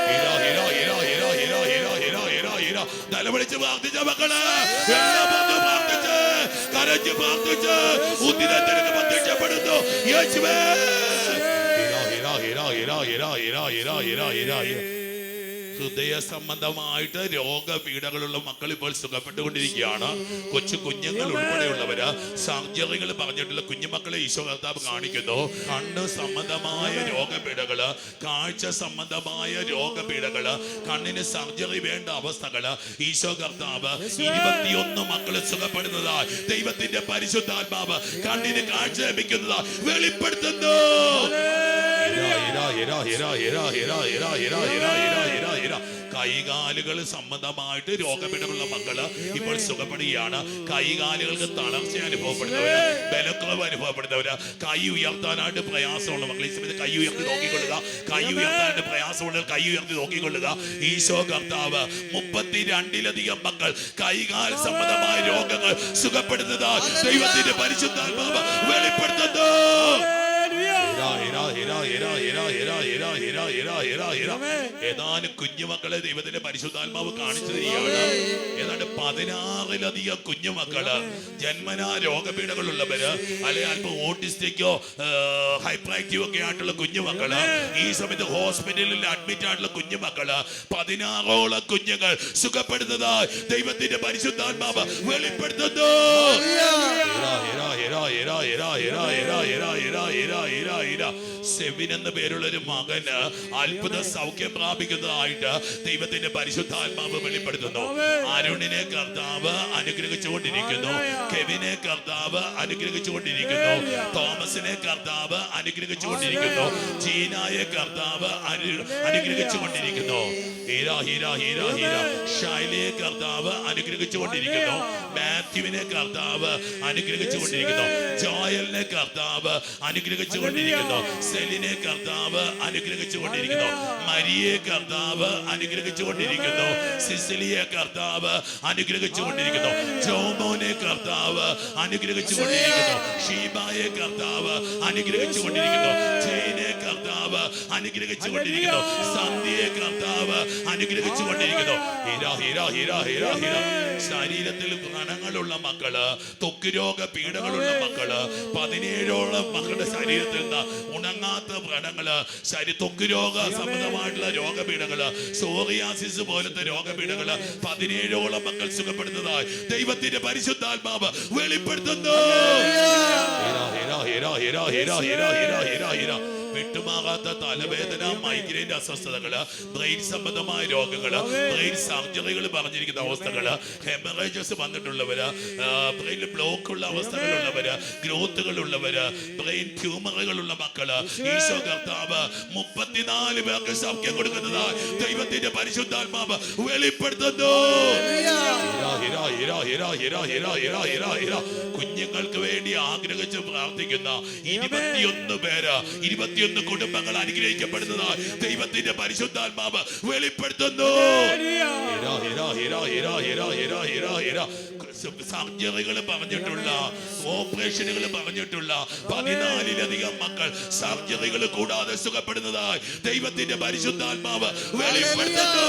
ഹീരാ, ഹീരാ, ഹീരാ, ഹീരാ, ഹീരാ, ഹീരാ, ഹീരാ, ഹീരാ, ഹീരാ. നിലവിളിച്ച് പ്രാർത്ഥിച്ച മക്കള് എല്ലാം വന്ന് പ്രാർത്ഥിച്ച് കരഞ്ഞ് പ്രാർത്ഥിച്ച് ഉദ്ധിതത്തിന് പ്രത്യക്ഷപ്പെടുന്നു. യേശുവേ. ഹീരാ, ഹീരാ, ഹീരാ, ഹീരാ, ഹീരാ, ഹീരാ, ഹീരാ, ഹീരാ, ഹീരാ, ഹീരാ. ഹൃദയ സംബന്ധമായിട്ട് രോഗപീഠകളുള്ള മക്കൾ ഇപ്പോൾ സുഖപ്പെട്ടുകൊണ്ടിരിക്കുകയാണ്. കൊച്ചു കുഞ്ഞുങ്ങൾ ഉൾപ്പെടെയുള്ളവര് സർജറികൾ പറഞ്ഞിട്ടുള്ള കുഞ്ഞുമക്കളെ ഈശോ കർത്താവ് കാണിക്കുന്നു. കണ്ണ് സംബന്ധമായ രോഗപീഠകള്, കാഴ്ച സംബന്ധമായ രോഗപീഠകള്, കണ്ണിന് സർജറി വേണ്ട അവസ്ഥകള് ഈശോ കർത്താവ് 21 മക്കള് സുഖപ്പെടുന്നതായി ദൈവത്തിന്റെ പരിശുദ്ധാത്മാവ് കണ്ണിന് കാഴ്ച ലഭിക്കുന്നതായി വെളിപ്പെടുത്തുന്നു. കൈകാലുകൾ സംബന്ധമായിട്ട് രോഗപീഠമുള്ള മക്കള് ഇപ്പോൾ സുഖപ്പെടുകയാണ്. കൈകാലുകൾക്ക് തളർച്ച അനുഭവപ്പെടുന്നവര്, ബലക്കുറവ് അനുഭവപ്പെടുന്നവര്, കൈ ഉയർത്താനായിട്ട് പ്രയാസമുള്ള മക്കൾ ഈ സമയത്ത് കൈ ഉയർത്തി നോക്കിക്കൊള്ളുക. കൈ ഉയർത്താനായിട്ട് പ്രയാസമുള്ള കൈ ഉയർത്തി നോക്കിക്കൊള്ളുക. ഈശോ കർത്താവ് 32-ലധികം മക്കൾ കൈകാൽ സംബന്ധമായ രോഗങ്ങൾ സുഖപ്പെടുന്നതാ ദൈവത്തിന്റെ പരിശുദ്ധാത്മാവ് വെളിപ്പെടുത്തുന്നു. ഏതാനും കുഞ്ഞുമക്കളെ ദൈവത്തിന്റെ പരിശുദ്ധാത്മാവ് കാണിച്ചു തരികയാണ്. ഏതാണ്ട് 16-ലധികം കുഞ്ഞുമക്കള് ജന്മനാ രോഗപീഠകളുള്ളവര്, അല്ലെ അല്പം ഓട്ടിസ്റ്റിക്കോ ഹൈപ്പർ ആക്റ്റീവ് ഒക്കെ ആയിട്ടുള്ള കുഞ്ഞുമക്കള് ഈ സമയത്ത് ഹോസ്പിറ്റലിൽ അഡ്മിറ്റ് ആയിട്ടുള്ള കുഞ്ഞുമക്കള് 16ഓളം കുഞ്ഞുങ്ങൾ സുഖപ്പെടുന്നതായി ദൈവത്തിന്റെ പരിശുദ്ധാത്മാവ് വെളിപ്പെടുത്തുന്നു. സെവിൻ എന്ന പേരുള്ള ഒരു മകന് അത്ഭുത സൗഖ്യം പ്രാപിക്കുന്നതായിട്ട് ദൈവത്തിന്റെ പരിശുദ്ധാത്മാവ് വെളിപ്പെടുത്തുന്നു. അരുണിനെ കർത്താവ് അനുഗ്രഹിച്ചുകൊണ്ടിരിക്കുന്നു. കെവിനെ കർത്താവ് അനുഗ്രഹിച്ചുകൊണ്ടിരിക്കുന്നു. തോമസിനെ കർത്താവ് അനുഗ്രഹിച്ചുകൊണ്ടിരിക്കുന്നു. ജീനായെ കർത്താവ് അനുഗ്രഹിച്ചുകൊണ്ടിരിക്കുന്നു. ഷൈലയെ കർത്താവ് അനുഗ്രഹിച്ചുകൊണ്ടിരിക്കുന്നു. മാത്യുവിനെ കർത്താവ് അനുഗ്രഹിച്ചുകൊണ്ടിരിക്കുന്നു. ജോയലിനെ കർത്താവ് അനുഗ്രഹിച്ചുകൊണ്ടിരിക്കുന്നു. സെലിനെ കർത്താവ് അനുഗ്രഹിച്ചു കൊണ്ടിരിക്കുന്നു. മരിയെ കർത്താവ് അനുഗ്രഹിച്ചു കൊണ്ടിരിക്കുന്നു. സിസിലിയെ കർത്താവ് അനുഗ്രഹിച്ചു കൊണ്ടിരിക്കുന്നു. ജോമോനെ കർത്താവ് അനുഗ്രഹിച്ചു കൊണ്ടിരിക്കുന്നു. ഷീബായെ കർത്താവ് അനുഗ്രഹിച്ചു കൊണ്ടിരിക്കുന്നു. ജയിനെ കർത്താവ് അനുഗ്രഹിച്ചു കൊണ്ടിരിക്കുന്നു. സന്ധ്യയെ കർത്താവ് അനുഗ്രഹിച്ചു കൊണ്ടിരിക്കുന്നു. ശരീരത്തിൽ വ്രണങ്ങളുള്ള മക്കള്, ത്വക്ക് രോഗ പീഡകളുള്ള മക്കള്, 17ഓളം മക്കളുടെ ശരീരത്തിൽ നിന്ന് ഉണങ്ങാത്ത വ്രണങ്ങള്, ത്വക്ക് രോഗ സംബന്ധമായിട്ടുള്ള രോഗപീഠകള്, സോറിയാസിസ് പോലത്തെ രോഗപീഠകള് 17ഓളം മക്കൾ സുഖപ്പെടുന്നതായി ദൈവത്തിന്റെ പരിശുദ്ധാത്മാവ് വെളിപ്പെടുത്തുന്നു. വിട്ടുമാകാത്ത തലവേദന, മൈഗ്രെയിന്റെ അസ്വസ്ഥതകള്, ബ്രെയിൻ സംബന്ധമായ രോഗങ്ങള്, ബ്രെയിൻ സർജറികൾ പറഞ്ഞിരിക്കുന്ന അവസ്ഥകള്, ഹെമറേജസ് വന്നിട്ടുള്ളവര്, ബ്രെയിനിൽ ബ്ലോക്ക് ഉള്ള അവസ്ഥകളുള്ളവര്, ഗ്രോത്തുകൾ ഉള്ളവര്, ബ്രെയിൻ ട്യൂമറുകളുള്ള മക്കള്, ഈശോ കർത്താവ് 34 പേർക്ക് സൗഖ്യം കൊടുക്കുന്നതായി ദൈവത്തിന്റെ പരിശുദ്ധാത്മാവ് വെളിപ്പെടുത്തുന്നു. കുഞ്ഞുങ്ങൾക്ക് വേണ്ടി ആഗ്രഹിച്ച് പ്രാർത്ഥിക്കുന്ന 21 പേര്, 21 കുടുംബങ്ങൾ അനുഗ്രഹിക്കപ്പെടുന്നതായി ദൈവത്തിന്റെ പരിശുദ്ധാത്മാവ് വെളിപ്പെടുത്തുന്നു. സർജറികൾ പറഞ്ഞിട്ടുള്ള, ഓപ്പറേഷനുകൾ പറഞ്ഞിട്ടുള്ള 14ലധികം മക്കൾ സർജറികൾ കൂടാതെ സുഖപ്പെടുന്നതായി ദൈവത്തിന്റെ പരിശുദ്ധാത്മാവ് വെളിപ്പെടുത്തുന്നു.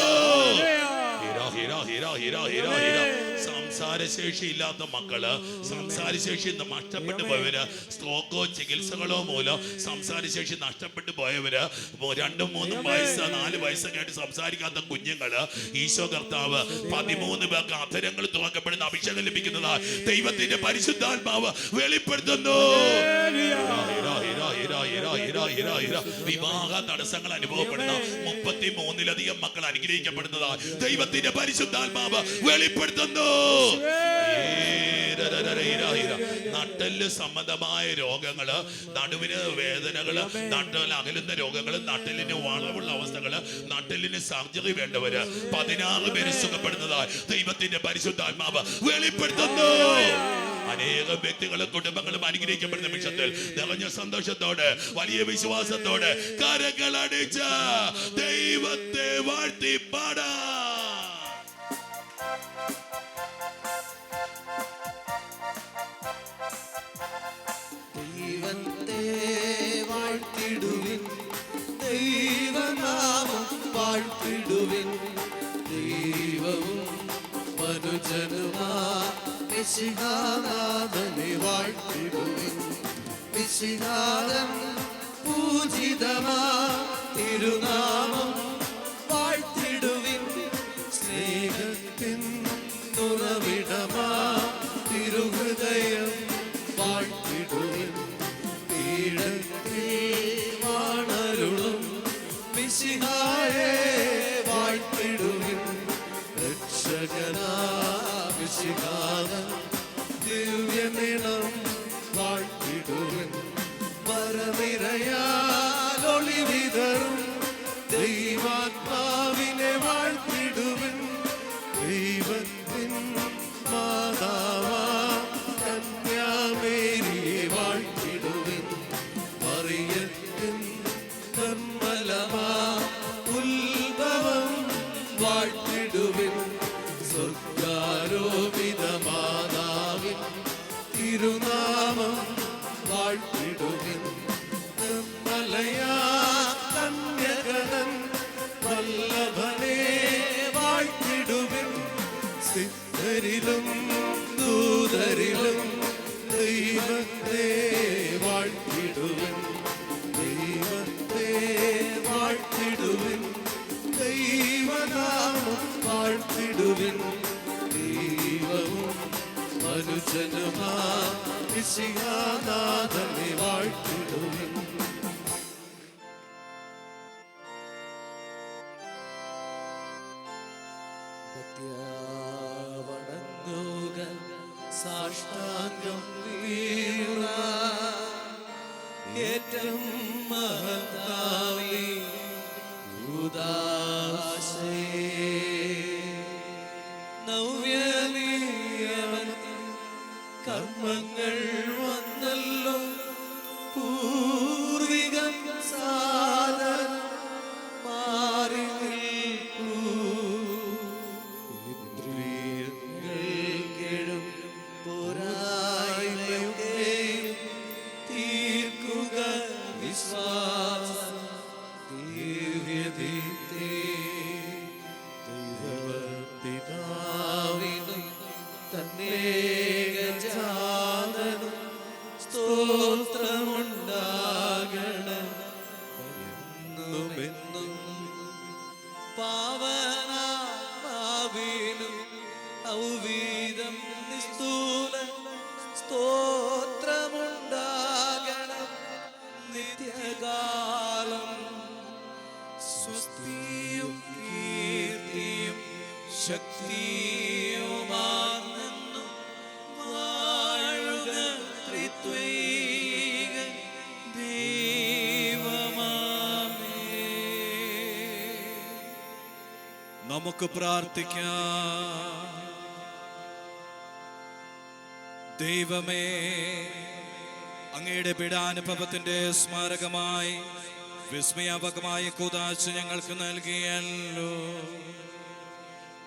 സംസാരശേഷി ഇല്ലാത്ത മക്കള്, സംസാരശേഷി നഷ്ടപ്പെട്ടു പോയവര്, സ്ട്രോക്കോ ചികിത്സകളോ മൂലം സംസാരശേഷി നഷ്ടപ്പെട്ടു പോയവര്, 2, 3 വയസ്സ് 4 വയസ്സൊക്കെ ആയിട്ട് സംസാരിക്കാത്ത കുഞ്ഞുങ്ങള്, ഈശോ കർത്താവ് 13 പേർക്ക് അധരങ്ങൾ തുറക്കപ്പെടുന്ന അഭിഷേകം ലഭിക്കുന്നതായി ദൈവത്തിന്റെ പരിശുദ്ധാത്മാവ് വെളിപ്പെടുത്തുന്നു. വിവാഹ തടസ്സങ്ങൾ അനുഭവപ്പെടുന്ന 33ലധികം മക്കൾ അനുഗ്രഹിക്കപ്പെടുന്നതായി ദൈവത്തിന്റെ പരിശുദ്ധാത്മാവ് വെളിപ്പെടുത്തുന്നു. നട്ടെല്ല് സംബന്ധമായ രോഗങ്ങള്, നടുവിന് വേദനകള്, നട്ടൽ അകലുന്ന രോഗങ്ങള്, നട്ടെല്ലിന് വളവുള്ള അവസ്ഥകള്, നട്ടെല്ലിന് സർജറി വേണ്ടവര് 16 പേര് സുഖപ്പെടുന്നതായി ദൈവത്തിന്റെ പരിശുദ്ധാത്മാവ് വെളിപ്പെടുത്തുന്നു. അനേകം വ്യക്തികളും കുടുംബങ്ങളും അനുഗ്രഹിക്കപ്പെടുന്ന നിമിഷത്തിൽ നിറഞ്ഞ സന്തോഷത്തോടെ, വലിയ വിശ്വാസത്തോടെ കരങ്ങളടിച്ച് ദൈവത്തെ വാഴ്ത്തി പാടാം. ദൈവത്തെ വാഴ്ത്തിടുവിൻ, ദൈവനാമം വാഴ്ത്തിടുവിൻ. ദൈവവും മനുജനുമാ മിശിഹാനാഥനെ വാഴ്ത്തിടുവിൻ. മിശിഹാനൻ പൂജിതമാ തിരുനാമം വാഴ്ത്തിടുവിൻ. സ്നേഹത്തിൻ ഉറവിടമാ തിരുഹൃദയം വാഴ്ത്തിടുവിൻ. പീഠത്തിൽ വാണരുളും മിശിഹായെ വാഴ്ത്തിടുവിൻ. രക്ഷകനാ മിശിഹാനൻ ദിവ്യനിണം വാഴ്ത്തിടുവിൻ. പരനിരയാലൊളി വിതറും ദൈവാത്മാവിനെ വാഴ്ത്തിടുവിൻ. ദൈവത്തിൻ മാതാവാ കന്യാമേരിയെ വാഴ്ത്തിടുവിൻ. മറിയത്തിൻ നിർമ്മലമാ ഉത്ഭവം വാഴ്ത്തിടുവിൻ. സ്വർഗാരോപിതമാതാവിൻ തിരുനാമം വാഴ്ത്തിടുവിൻ. നിർമ്മലയാ കന്യകനൻ വല്ലഭനെ വാഴ്ത്തിടുവിൻ. സിദ്ധരിലും ദൂതരിലും ദൈവത്തെ വാഴ്ത്തിടുവിൻ. ദൈവത്തെ വാഴ്ത്തിടുവിൻ. ദൈവനാമം വാഴ്ത്തിടുവിൻ. ദൈവവും മനുജനുമാ മിശിഹാനാഥനെ വാഴ്ത്തിടുവിൻ. വണങ്ങുക, സാഷ്ടാംഗം വീഴുക. ഏറ്റം മഹത്താവേ ഉദാസേ നവ്യനീയമ കർമ്മങ്ങൾ വന്നല്ലോ. പൂർവികം സാദരം മാറി നിൽക്കൂ. ഇന്ദ്രിയങ്ങൾ കെടും പോരായ്മയൊക്കെയും തീർക്കുക വിശ്വാസം ദിവ്യദീപ്തി. ദൈവപിതാവിനും തന്നേകജാതനും സ്തോത്രമുണ്ടാകണം എന്നുമെന്നും. പാവനാത്മാവിനും ഔവീതം നിസ്തൂല സ്തോത്രമുണ്ടാകണം നിത്യകാലം. സ്വസ്തിയും കീർത്തിയും ശക്തിയുമാർന്നെന്നും വാഴുക ത്രിത്വൈക ദൈവമാമേ. നമുക്ക് പ്രാർത്ഥിക്കാം. ദൈവമേ, അങ്ങയുടെ പീഡാനുഭവത്തിന്റെ സ്മാരകമായി വിസ്മയാപകമായ കൂദാശ ഞങ്ങൾക്ക് നൽകിയല്ലോ.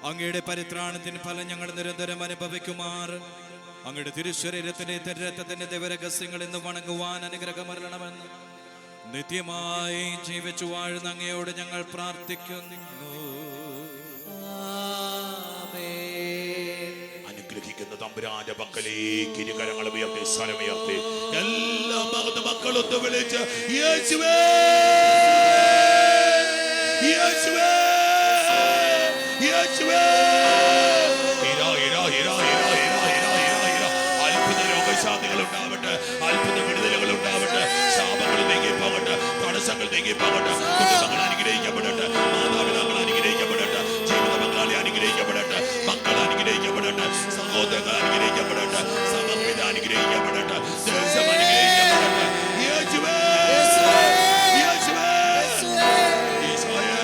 അങ്ങയുടെ പരിത്രാണത്തിന് ഫലം ഞങ്ങൾ നിരന്തരം അനുഭവിക്കുമാർ അങ്ങയുടെ തിരുശരീരത്തിന്റെ രക്തത്തിന്റെ ദിവരഹസ്യങ്ങൾ ഇന്ന് വണങ്ങുവാൻ അനുഗ്രഹമരണമെന്ന് നിത്യമായി ജീവിച്ചു വാഴുന്ന അങ്ങയോട് ഞങ്ങൾ പ്രാർത്ഥിക്കുന്നു. അനുഗ്രഹിക്കുന്ന തമ്പുരാന്റെ പക്കലേക്ക് ഇരുകരങ്ങൾ ഉയർത്തി സ്വരമുയർത്തി എല്ലാ മക്കളൊത്ത് വിളിച്ച് യേശുവേ യേശുവേ യേശുവേ. അത്ഭുത രോഗശാന്തികൾ ഉണ്ടാവട്ടെ, അത്ഭുത വിടുതലുകൾ ഉണ്ടാവട്ടെ, ശാപങ്ങൾ നീങ്ങിപ്പോകട്ടെ, തടസ്സങ്ങൾ നീങ്ങിപ്പോകട്ടെ, കുടുംബങ്ങൾ അനുഗ്രഹിക്കപ്പെടട്ടെ, മാതാപിതാക്കൾ അനുഗ്രഹിക്കപ്പെടട്ടെ, ജീവിത പങ്കാളി അനുഗ്രഹിക്കപ്പെടട്ടെ, മക്കൾ അനുഗ്രഹിക്കപ്പെടട്ടെ, സഹോദരങ്ങൾ അനുഗ്രഹിക്കപ്പെടട്ടെ, സമർപ്പിത അനുഗ്രഹിക്കപ്പെടട്ടെ, ദേശം അനുഗ്രഹിക്കപ്പെടട്ടെ. യേശുവേ യേശുവേ ഈശോയെ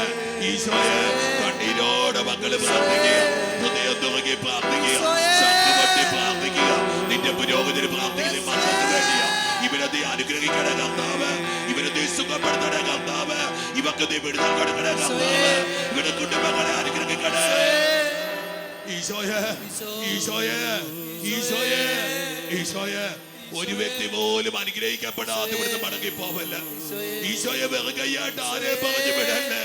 ഈശോയെ. കണ്ണീരോടെ മക്കള് പ്രാർത്ഥിക്കുക, ഹൃദയം തുറങ്ങി പ്രാർത്ഥിക്കുക, ശക്തിപറ്റി പ്രാർത്ഥിക്കുക, നിന്റെ പുരോഗതിന് പ്രാർത്ഥിക്കുന്ന മക്കൾക്ക് വേണ്ടിയാ. ഇവരെ നീ അനുഗ്രഹിക്കണേ കർത്താവ്, ഇവരെ നീ സുഖപ്പെടുത്തണേ കർത്താവ്, ഇവർക്ക് നീ വിടുതൽ കൊടുക്കണേ കർത്താവ്, ഇവരുടെ കുടുംബങ്ങളെ അനുഗ്രഹിക്കണേ. ഈശോയെ ഈശോയെ ഈശോയെ ഈശോയെ. ഒരു വ്യക്തി പോലും അനുഗ്രഹിക്കപ്പെടാതെ ഇവിടുന്ന് മടങ്ങിപ്പോവല്ല. ഈശോയെ വെറുകയായിട്ട് ആരെ പറഞ്ഞു വിടല്ലേ.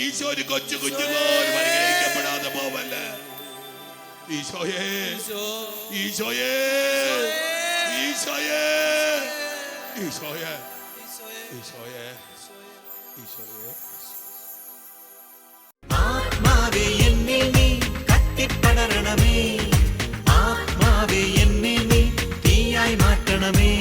ഈശോ ഒരു കൊച്ചു കുഞ്ഞു പോലും അനുഗ്രഹിക്കപ്പെടാതെ പോവല്ല. ഈശോയെ ഈശോയെ ഈശോയെ ഈശോയെ ഈശോയെ ഈശോയെ. ആത്മാവേ എന്നിൽ നീ കത്തിപ്പടരണമേ, ആത്മാവേ എന്നെ നീ തീയായി മാറ്റണമേ.